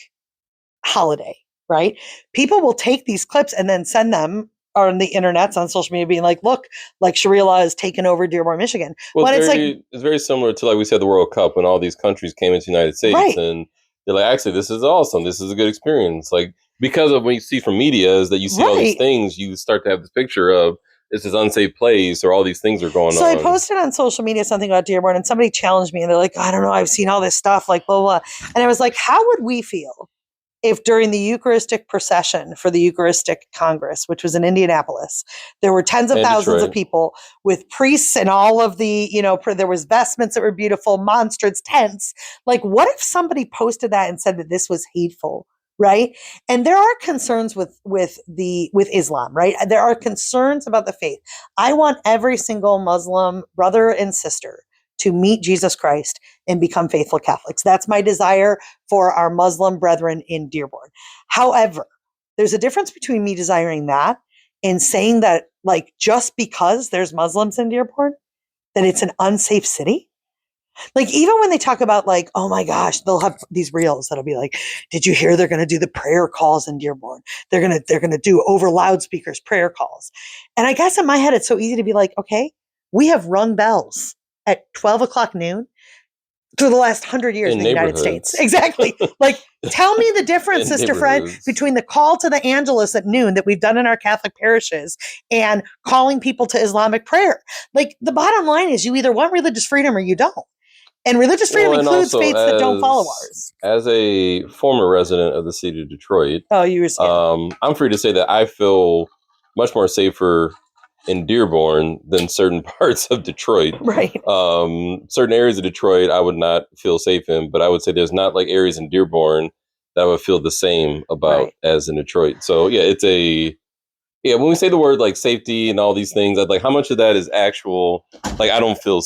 holiday, right? People will take these clips and then send them on the internets, on social media, being like, look, like Sharia law has taken over Dearborn, Michigan. Well, When it's very similar to, like we said, the World Cup, when all these countries came into the United States, Right. and they're like, actually, this is awesome. This is a good experience. Like, because of what you see from media is that you see all these Right. things, you start to have this picture of this is unsafe place, or all these things are going So on. I posted on social media something about Dearborn, and somebody challenged me, and they're like, I don't know, I've seen all this stuff, like blah, blah. And I was like, how would we feel if during the Eucharistic procession for the Eucharistic Congress, which was in Indianapolis, there were tens of And thousands of Detroit. people with priests and all of the, there was vestments that were beautiful, monstrance, tents. Like, what if somebody posted that and said that this was hateful? Right. And there are concerns with Islam, right? There are concerns about the faith. I want every single Muslim brother and sister to meet Jesus Christ and become faithful Catholics. That's my desire for our Muslim brethren in Dearborn. However, there's a difference between me desiring that and saying that, like, just because there's Muslims in Dearborn, that it's an unsafe city. Like, even when they talk about, like, oh my gosh, they'll have these reels that'll be like, did you hear they're going to do the prayer calls in Dearborn? They're going to do over loudspeakers prayer calls. And I guess in my head, it's so easy to be like, okay, we have rung bells at 12 o'clock noon through the last 100 years in the United States. Exactly. Like, tell me the difference, Sister Fred, between the call to the Angelus at noon that we've done in our Catholic parishes and calling people to Islamic prayer. Like, the bottom line is you either want religious freedom or you don't. And religious freedom includes faiths that don't follow ours. As a former resident of the city of Detroit, I'm free to say that I feel much more safer in Dearborn than certain parts of Detroit. Right. Certain areas of Detroit I would not feel safe in, but I would say there's not like areas in Dearborn that I would feel the same about as in Detroit. So yeah, when we say the word like safety and all these things, like how much of that is actual? Like, I don't feel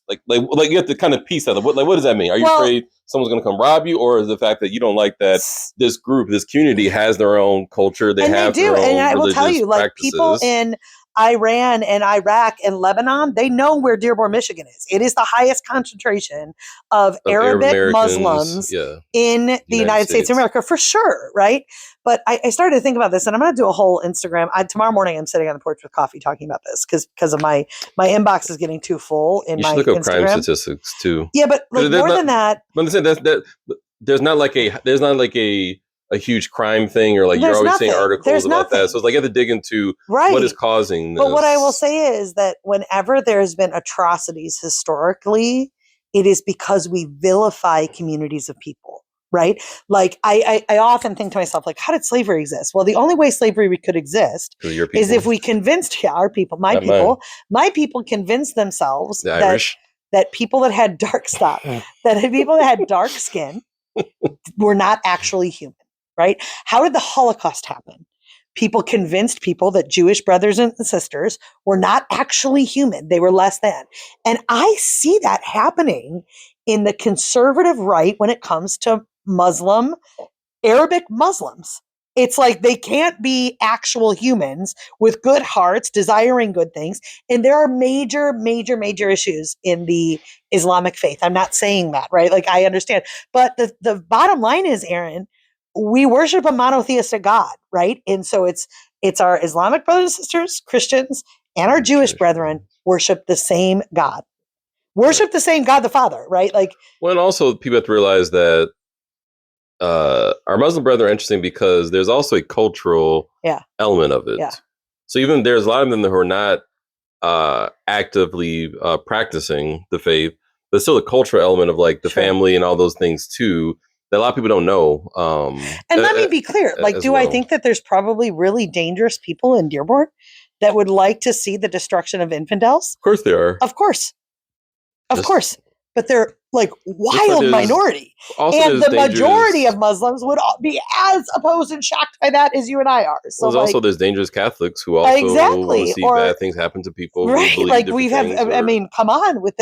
like you have to kind of piece that. What does that mean? Are you afraid someone's going to come rob you, or is the fact that you don't like that this group, this community has their own culture? They have their own and I will tell you, like, practices. people in Iran and Iraq and Lebanon, they know where Dearborn, Michigan is. It is the highest concentration of Arabic Muslims in the United States of America, for sure, right? But I started to think about this, and I'm going to do a whole Instagram. Tomorrow morning, I'm sitting on the porch with coffee talking about this because of my inbox is getting too full in my Instagram. You should look up crime statistics too. Yeah, but like more than that, but there's not like a huge crime thing, or like you're always seeing articles about that. So it's like you have to dig into what is causing this. But what I will say is that whenever there's been atrocities historically, it is because we vilify communities of people, right? Like I often think to myself, like, how did slavery exist? Well, the only way slavery could exist is if we convinced my people convinced themselves that people that had dark skin were not actually human. Right? How did the Holocaust happen? People convinced people that Jewish brothers and sisters were not actually human. They were less than. And I see that happening in the conservative right when it comes to Arabic Muslims. It's like they can't be actual humans with good hearts, desiring good things. And there are major, major, major issues in the Islamic faith. I'm not saying that, right? Like, I understand. But the bottom line is, Aaron, we worship a monotheistic God, right? And so it's our Islamic brothers and sisters, Christians, and our Jewish brethren worship the same God. Worship the same God the Father, right? Like, well, and also people have to realize that our Muslim brethren are interesting because there's also a cultural element of it. Yeah. So even there's a lot of them who are not actively practicing the faith, but still the cultural element of like the family and all those things too, that a lot of people don't know. And let me be clear. Like, I think that there's probably really dangerous people in Dearborn that would like to see the destruction of infidels? Of course there are. Of course. But they're like Looks like wild there's minority. also And there's the majority dangerous. of Muslims would be as opposed and shocked by that as you and I are. So Well, like also there's dangerous Catholics who also want to exactly. see Or bad things happen to people who right, believe like different we've have things. I Or mean, come on with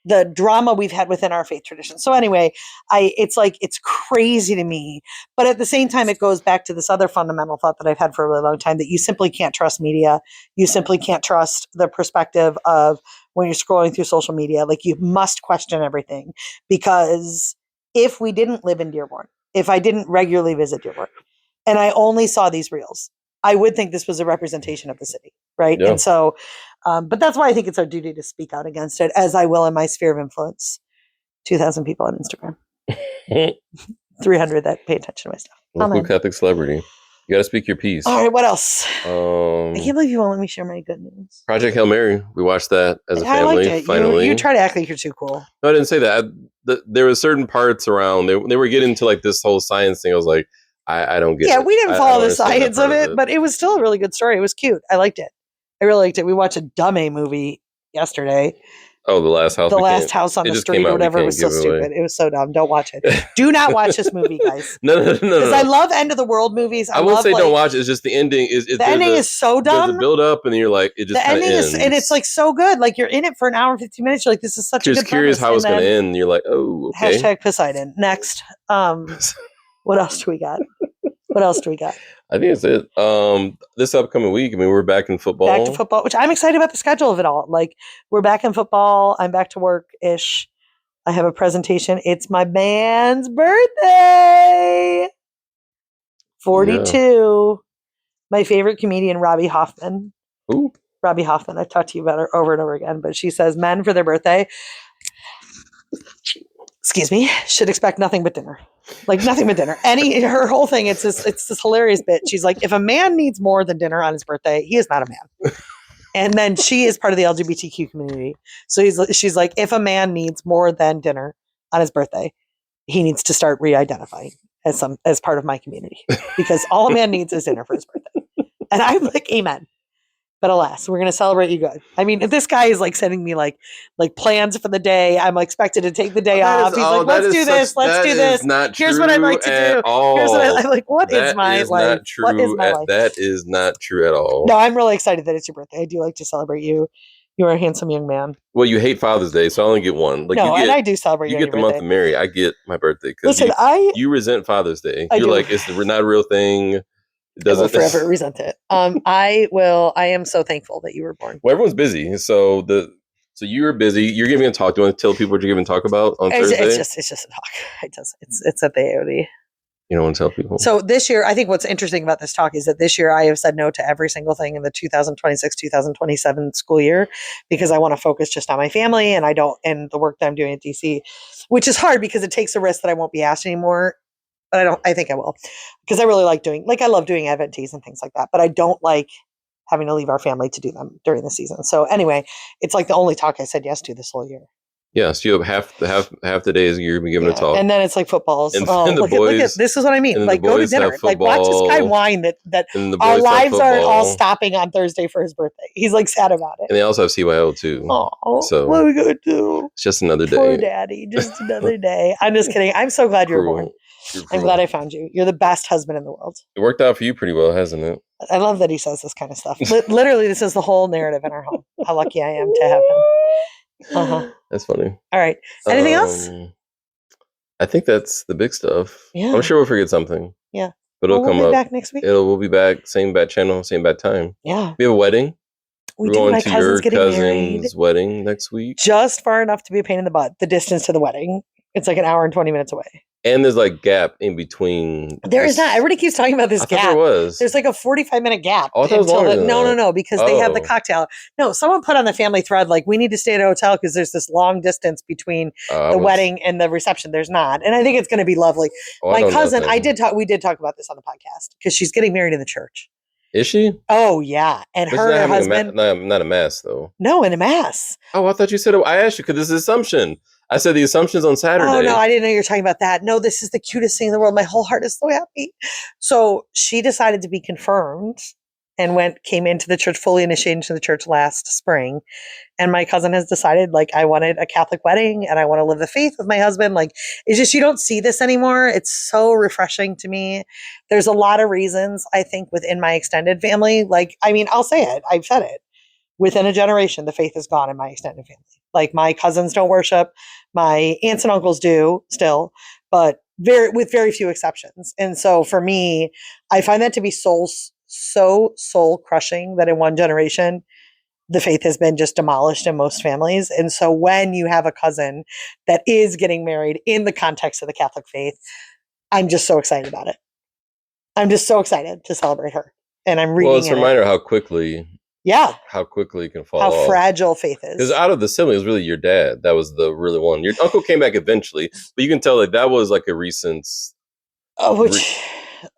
the drama we've had within our faith tradition. So anyway, it's like it's crazy to me, but at the same time, it goes back to this other fundamental thought that I've had for a really long time that you simply can't trust media. You simply can't trust the perspective of when you're scrolling through social media. Like you must question everything because if we didn't live in Dearborn, if I didn't regularly visit Dearborn, and I only saw these reels, I would think this was a representation of the city, right? yeah, And so, but that's why I think it's our duty to speak out against it, as I will in my sphere of influence. 2,000 people on Instagram, 300 that pay attention to my stuff. local Catholic celebrity. You got to speak your piece. All right, what else? I can't believe you won't let me share my good news. Project Hail Mary. We watched that as a I liked family. it. Finally, You try to act like you're too cool. No, I didn't say that. There were certain parts around. They were getting to like this whole science thing. I was like, I don't get it. Yeah, we didn't I follow don't the understand that science part of it, but it was still a really good story. It was cute. I liked it. I really liked it. We watched a dumb A movie yesterday. Oh, The Last House. The Last House on the Street or whatever. It was so stupid. It was so dumb. Don't watch it. Do not watch this movie, guys. No. Because I love end of the world movies. I won't say don't watch it. It's just the ending is the ending is so dumb. There's a build up, and you're like, it just the ending ends. is, and it's like so good. Like you're in it for an hour and 15 minutes. You're like, this is such a good. Just curious how it's going to end. You're like, oh, okay. Hashtag Poseidon. Next, what else do we got? I think it's it. This upcoming week, I mean, we're back in football. Back to football, which I'm excited about the schedule of it all. Like we're back in football. I'm back to work ish. I have a presentation. It's my man's birthday. 42. Yeah. My favorite comedian, Robbie Hoffman. Ooh. Robbie Hoffman. I've talked to you about her over and over again, but she says men for their birthday, excuse me, should expect nothing but dinner. Like nothing but dinner. Her whole thing, it's this hilarious bit. She's like, if a man needs more than dinner on his birthday, he is not a man. And then she is part of the LGBTQ community. So she's like, if a man needs more than dinner on his birthday, he needs to start re-identifying as part of my community. Because all a man needs is dinner for his birthday. And I'm like, amen. But alas, we're going to celebrate you good. I mean, this guy is like sending me like plans for the day. I'm expected to take the day off. He's like, let's do this. Let's do this. Here's what I'd like to do. Here's what I'm like, what is my life? What is my life? That is not true at all. No, I'm really excited that it's your birthday. I do like to celebrate you. You are a handsome young man. Well, you hate Father's Day, so I only get one. Like, no, and I do celebrate you. You get the month of Mary. I get my birthday. Listen, you resent Father's Day. You're like, it's not a real thing. I will forever resent it. I am so thankful that you were born. Well, everyone's busy, so you're busy. You're giving a talk. Do you want to tell people what you're giving a talk about on Thursday? It's just a talk. It's at the AOD. You don't want to tell people. So this year, I think what's interesting about this talk is that this year I have said no to every single thing in the 2026-2027 school year because I want to focus just on my family and and the work that I'm doing at DC, which is hard because it takes a risk that I won't be asked anymore. But I think I will because I really I love doing Advent teas and things like that, but I don't like having to leave our family to do them during the season. So anyway, it's like the only talk I said yes to this whole year. Yes, you have half the days you're giving a talk. And then it's like footballs. And look at this is what I mean. Like go to dinner. Like watch this guy whine that our lives aren't all stopping on Thursday for his birthday. He's like sad about it. And they also have CYO too. Oh, so what are we gonna do? It's just another day. Poor daddy, just another day. I'm just kidding. I'm so glad you were born. I'm glad I found you. You're the best husband in the world. It worked out for you pretty well, hasn't it? I love that he says this kind of stuff. Literally, this is the whole narrative in our home. How lucky I am to have him. Uh-huh. That's funny. All right. Anything else? I think that's the big stuff. Yeah. I'm sure we'll forget something. Yeah. But it'll come up. We'll be back next week. We'll be back. Same bad channel, same bad time. Yeah. We have a wedding. We're going my to your cousin's wedding next week. Just far enough to be a pain in the butt. The distance to the wedding. It's like an hour and 20 minutes away. And there's like gap in between. There is not. Everybody keeps talking about this gap. There was. There's like a 45-minute gap. Oh, that was longer than that. No, because they have the cocktail. No, someone put on the family thread like we need to stay at a hotel because there's this long distance between the wedding and the reception. There's not, and I think it's going to be lovely. My cousin, we did talk about this on the podcast because she's getting married in the church. Is she? Oh yeah, and her husband. Not a mass though. No, in a mass. Oh, I thought you said. I asked you because this is assumption. I said the assumption's on Saturday. Oh, no, I didn't know you were talking about that. No, this is the cutest thing in the world. My whole heart is so happy. So she decided to be confirmed and came into the church, fully initiated into the church last spring. And my cousin has decided, like, I wanted a Catholic wedding and I want to live the faith with my husband. Like, it's just, you don't see this anymore. It's so refreshing to me. There's a lot of reasons, I think, within my extended family. Like, I mean, I'll say it. I've said it. Within a generation, the faith is gone in my extended family. Like, my cousins don't worship. My aunts and uncles do still, but with very few exceptions. And so for me, I find that to be so soul crushing that in one generation, the faith has been just demolished in most families. And so when you have a cousin that is getting married in the context of the Catholic faith, I'm just so excited about it. I'm just so excited to celebrate her. And I'm reading. Well, it's a reminder how quickly it can fall off. How fragile faith is. Because out of the siblings, it was really your dad that was the really one. Your uncle came back eventually, but you can tell that was like a recent.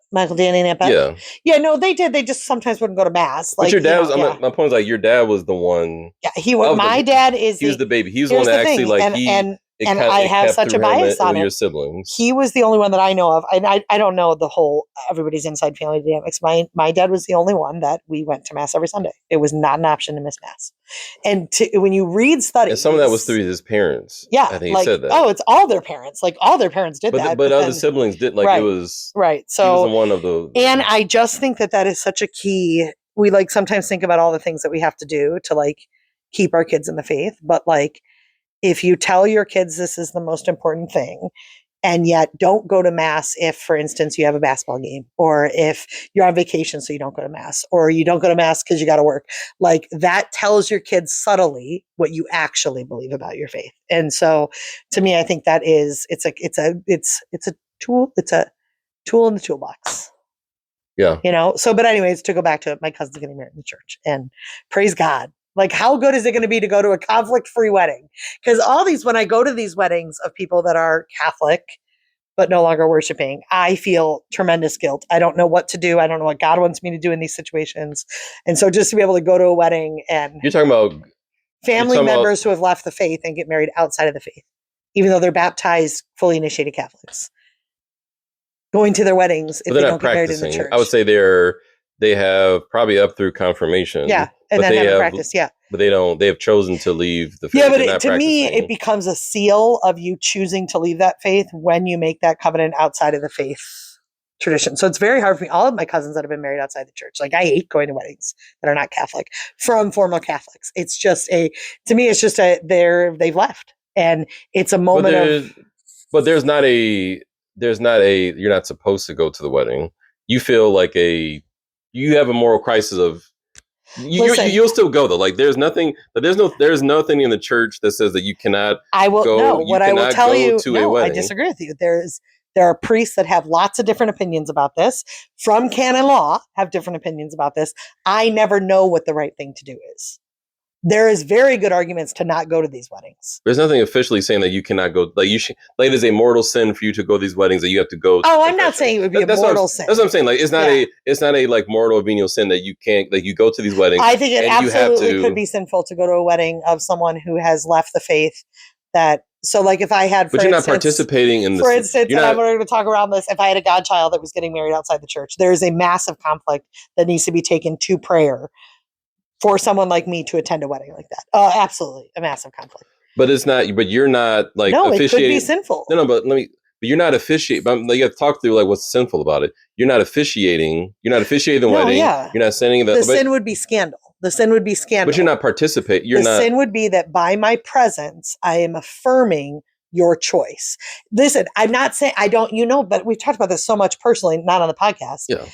Michael, Danny, and Aunt Beth? Yeah, no, they did. They just sometimes wouldn't go to mass. But your dad was. My point is, like, your dad was the one. Yeah, he was. My dad is. He was the baby. He was the one that actually, like, and I have such a bias on it. Your siblings. He was the only one that I know of, and I don't know the whole everybody's inside family dynamics. My dad was the only one that we went to mass every Sunday. It was not an option to miss mass. And when you read studies, and some of that was through his parents. Yeah, I think he said that. Oh, it's all their parents. Like, all their parents did that. But other siblings did. Like, right, it was right. So he was one of the. And I just think that is such a key. We, like, sometimes think about all the things that we have to do to, like, keep our kids in the faith, but, like, if you tell your kids this is the most important thing, and yet don't go to mass if, for instance, you have a basketball game, or if you're on vacation so you don't go to mass, or you don't go to mass because you got to work, like, that tells your kids subtly what you actually believe about your faith. And so, to me, I think that it's a tool. It's a tool in the toolbox. Yeah. So, but anyways, to go back to it, my cousin's getting married in the church, and praise God. Like, how good is it going to be to go to a conflict-free wedding? Because when I go to these weddings of people that are Catholic, but no longer worshiping, I feel tremendous guilt. I don't know what to do. I don't know what God wants me to do in these situations. And so just to be able to go to a wedding and you're talking about family members who have left the faith and get married outside of the faith, even though they're baptized, fully initiated Catholics, going to their weddings if they don't get married in the church. I would say they have probably up through confirmation. Yeah. And then haven't practiced. Yeah. But they have chosen to leave the faith. Yeah, but to me, it becomes a seal of you choosing to leave that faith when you make that covenant outside of the faith tradition. So it's very hard for me. All of my cousins that have been married outside the church, like, I hate going to weddings that are not Catholic from former Catholics. It's just they've left. And it's a moment but there's not a, you're not supposed to go to the wedding. You feel like you have a moral crisis of, you'll still go though. Like, there's nothing in the church that says that you cannot. I will go, no. What I will tell you, no, I disagree with you. There are priests that have lots of different opinions about this. From canon law, have different opinions about this. I never know what the right thing to do is. There is very good arguments to not go to these weddings. There's nothing officially saying that you cannot go. Like, you should. Like, it is a mortal sin for you to go to these weddings that you have to go. Oh, I'm not saying it would be a mortal sin. That's what I'm saying. Like, it's not a like mortal or venial sin that you can't, like, you go to these weddings. I think it absolutely could be sinful to go to a wedding of someone who has left the faith. So, like, if I had, but you're not participating in this. For instance, and I'm going to talk around this. If I had a godchild that was getting married outside the church, there is a massive conflict that needs to be taken to prayer for someone like me to attend a wedding like that. Absolutely, a massive conflict. But it's not. But you're not, like, no, officiating. It could be sinful. No, but But you're not officiating. But you have to talk through, like, what's sinful about it. You're not officiating. You're not officiating the wedding. Yeah. You're not sending the sin would be scandal. The sin would be scandal. But you're not participating. The sin would be that by my presence, I am affirming your choice. Listen, I'm not saying I don't. But we've talked about this so much personally, not on the podcast. Yeah.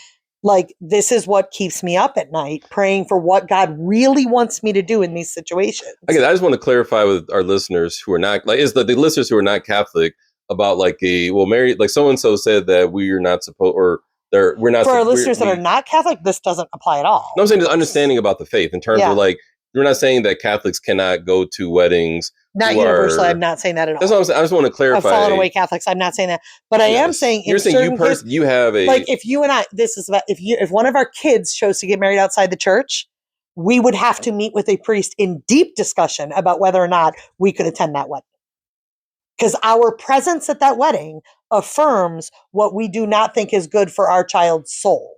Like, this is what keeps me up at night, praying for what God really wants me to do in these situations. Okay, I just want to clarify with our listeners who are not, like, is the listeners who are not Catholic about, like, Mary, like, so and so said that we're not supposed, or we're not. For our listeners that are not Catholic, this doesn't apply at all. No, I'm saying just understanding about the faith in terms of, like, we're not saying that Catholics cannot go to weddings. Not universally. I'm not saying that at all. That's what I'm saying. I just want to clarify. Fallen away Catholics. I'm not saying that, but I am saying you're saying you have a, like, if you and I. This is about if one of our kids chose to get married outside the church, we would have to meet with a priest in deep discussion about whether or not we could attend that wedding, because our presence at that wedding affirms what we do not think is good for our child's soul.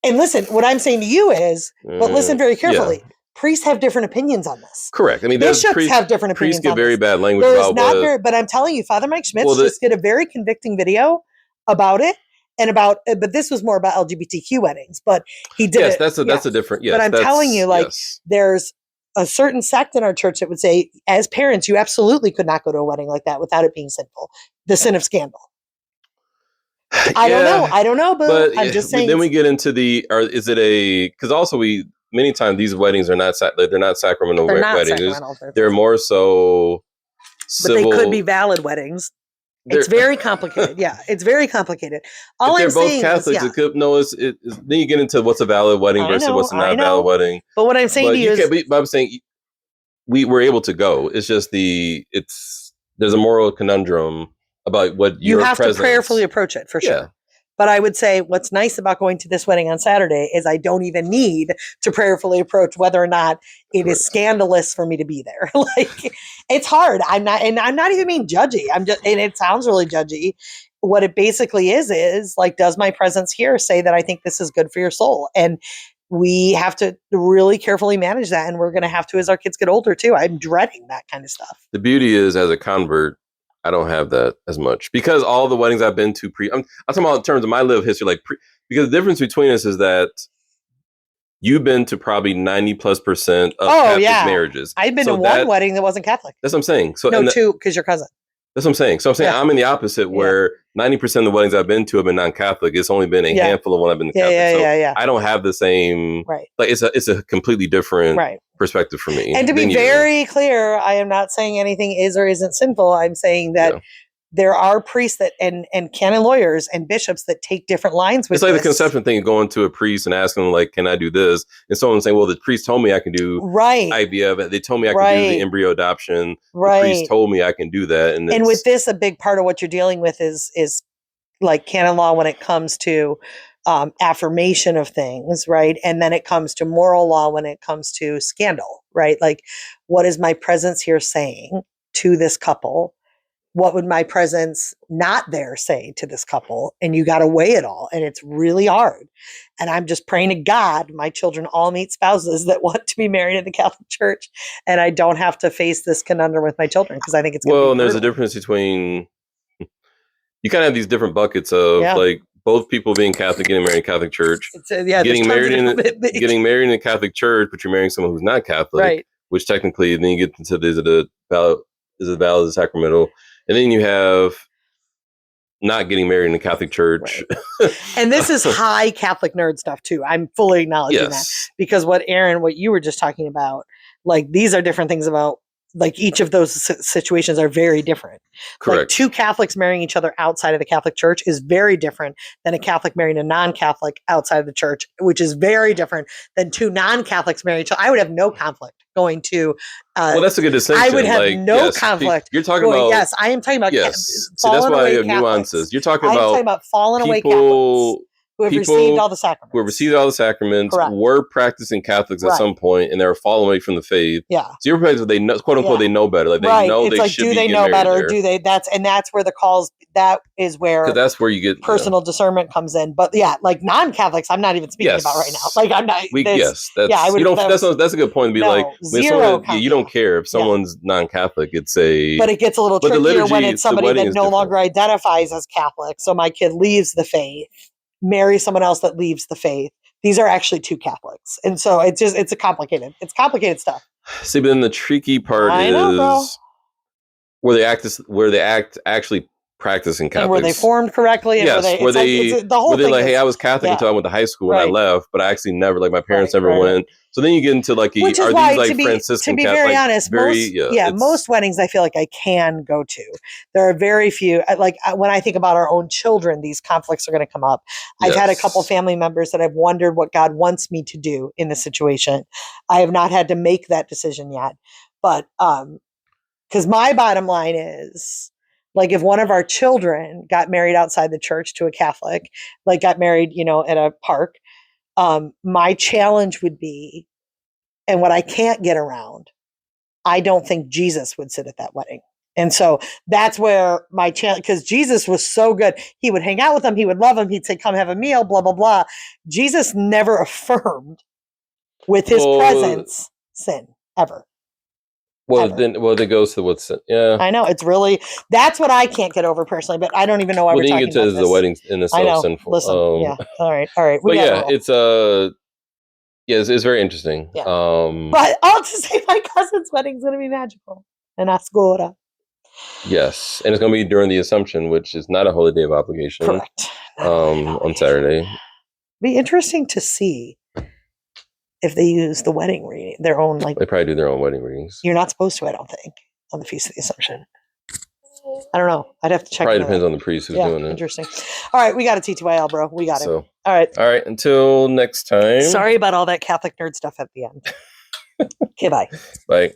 And listen, what I'm saying to you is, but listen very carefully. Yeah. Priests have different opinions on this. Correct. I mean, Bishops have different priests opinions get on very this. bad language There is about not what. very, but I'm telling you, Father Mike Schmitz Well, just did a very convicting video about it and about, but this was more about LGBTQ weddings. But he did yes, it. that's a different. Yes, but I'm telling you, like, yes. there's a certain sect in our church that would say, as parents, you absolutely could not go to a wedding like that without it being sinful. The sin of scandal. I don't know, but I'm just saying. Then we get into is it a, because also many times these weddings are not they're not sacramental weddings. Sacramental, they're more so civil. But they could be valid weddings. It's very complicated. Yeah, it's very complicated. All if they're I'm both saying Catholics, is, then you get into what's a valid wedding versus what's a not valid wedding. But what I'm saying to you is, but I'm saying we were able to go. It's just there's a moral conundrum about what you have to prayerfully approach it for sure. Yeah. But I would say what's nice about going to this wedding on Saturday is I don't even need to prayerfully approach whether or not it is scandalous for me to be there. Like, it's hard. I'm not even being judgy. And it sounds really judgy. What it basically is like, does my presence here say that I think this is good for your soul? And we have to really carefully manage that. And we're going to have to as our kids get older too. I'm dreading that kind of stuff. The beauty is, as a convert, I don't have that as much because all the weddings I've been to I'm talking about in terms of my live history, because the difference between us is that you've been to probably 90+% of Catholic marriages. I've been to one wedding that wasn't Catholic. That's what I'm saying. So two, because you're cousin. That's what I'm saying. So I'm saying I'm in the opposite where 90% of the weddings I've been to have been non-Catholic. It's only been a handful of when I've been Catholic. I don't have the same, like it's a completely different perspective for me. And to be very clear, I am not saying anything is or isn't sinful. I'm saying that there are priests that and canon lawyers and bishops that take different lines with it's like the conception thing of going to a priest and asking them, like, can I do this? And someone saying, well, the priest told me I can do IVF. They told me I can do the embryo adoption. The priest told me I can do that. And with this, a big part of what you're dealing with is like canon law when it comes to affirmation of things, right? And then it comes to moral law when it comes to scandal, right? Like, what is my presence here saying to this couple? What would my presence not there say to this couple? And you got to weigh it all. And it's really hard. And I'm just praying to God, my children all meet spouses that want to be married in the Catholic Church. And I don't have to face this conundrum with my children because I think it's and there's a difference between, you kind of have these different buckets of like both people being Catholic, getting married in the Catholic Church, getting married in the Catholic Church, but you're marrying someone who's not Catholic, which technically then you get into is it valid as sacramental? And then you have not getting married in the Catholic Church. And this is high Catholic nerd stuff too. I'm fully acknowledging that because what you were just talking about, like these are different things about, like each of those situations are very different. Correct. Like two Catholics marrying each other outside of the Catholic Church is very different than a Catholic marrying a non-Catholic outside of the church, which is very different than two non-Catholics marrying each other. I would have no conflict going to. Well, that's a good distinction. I would have no conflict. You're talking about. Yes, I am talking about. Yes, so that's why I have nuances. You're talking about fallen away Catholics. Who have received all the sacraments. Who have received all the sacraments, were practicing Catholics at some point, and they were falling away from the faith. Yeah. So you're saying they know, quote unquote, they know better. Like they know it's they like, should do be they know better? There. Do they? That's where the calls. That is where that's where you get personal discernment comes in. But like non-Catholics, I'm not even speaking about right now. Like I'm not. I would. That's a good point to be like zero. You don't care if someone's non-Catholic. But it gets a little trickier when it's somebody that no longer identifies as Catholic. So my kid leaves the faith. Marry someone else that leaves the faith. These are actually two Catholics. And so it's complicated stuff. See, but then the tricky part is where they act actually practicing Catholics. And were they formed correctly? And the whole thing like, hey, I was Catholic until I went to high school and I left, but I actually never, like my parents never went. So then you get into like, which is why, to be very honest, most weddings I feel like I can go to. There are very few, like when I think about our own children, these conflicts are going to come up. I've had a couple family members that I've wondered what God wants me to do in this situation. I have not had to make that decision yet, but because my bottom line is, like if one of our children got married outside the church to a Catholic, like got married, at a park, my challenge would be, and what I can't get around, I don't think Jesus would sit at that wedding. And so that's where my challenge, because Jesus was so good. He would hang out with them. He would love them. He'd say, come have a meal, blah, blah, blah. Jesus never affirmed with his presence sin ever. Well, ever. then it goes to what's yeah. I know it's really that's what I can't get over personally, but I don't even know why Well, we're then you talking get to about is this. the wedding in I itself know. sinful. Listen, yeah. All right. We but gotta yeah, roll. it's it's very interesting. Yeah. But I'll just say my cousin's wedding's gonna be magical and Ascora. Yes, and it's going to be during the Assumption, which is not a holy day of obligation. Correct. On Saturday. Be interesting to see if they use the wedding reading, their own like. They probably do their own wedding readings. You're not supposed to, I don't think, on the Feast of the Assumption. I don't know. I'd have to check. Probably depends on the priest who's doing it. Interesting. All right, we got a TTYL, bro. We got it. All right. Until next time. Sorry about all that Catholic nerd stuff at the end. Okay, bye. Bye.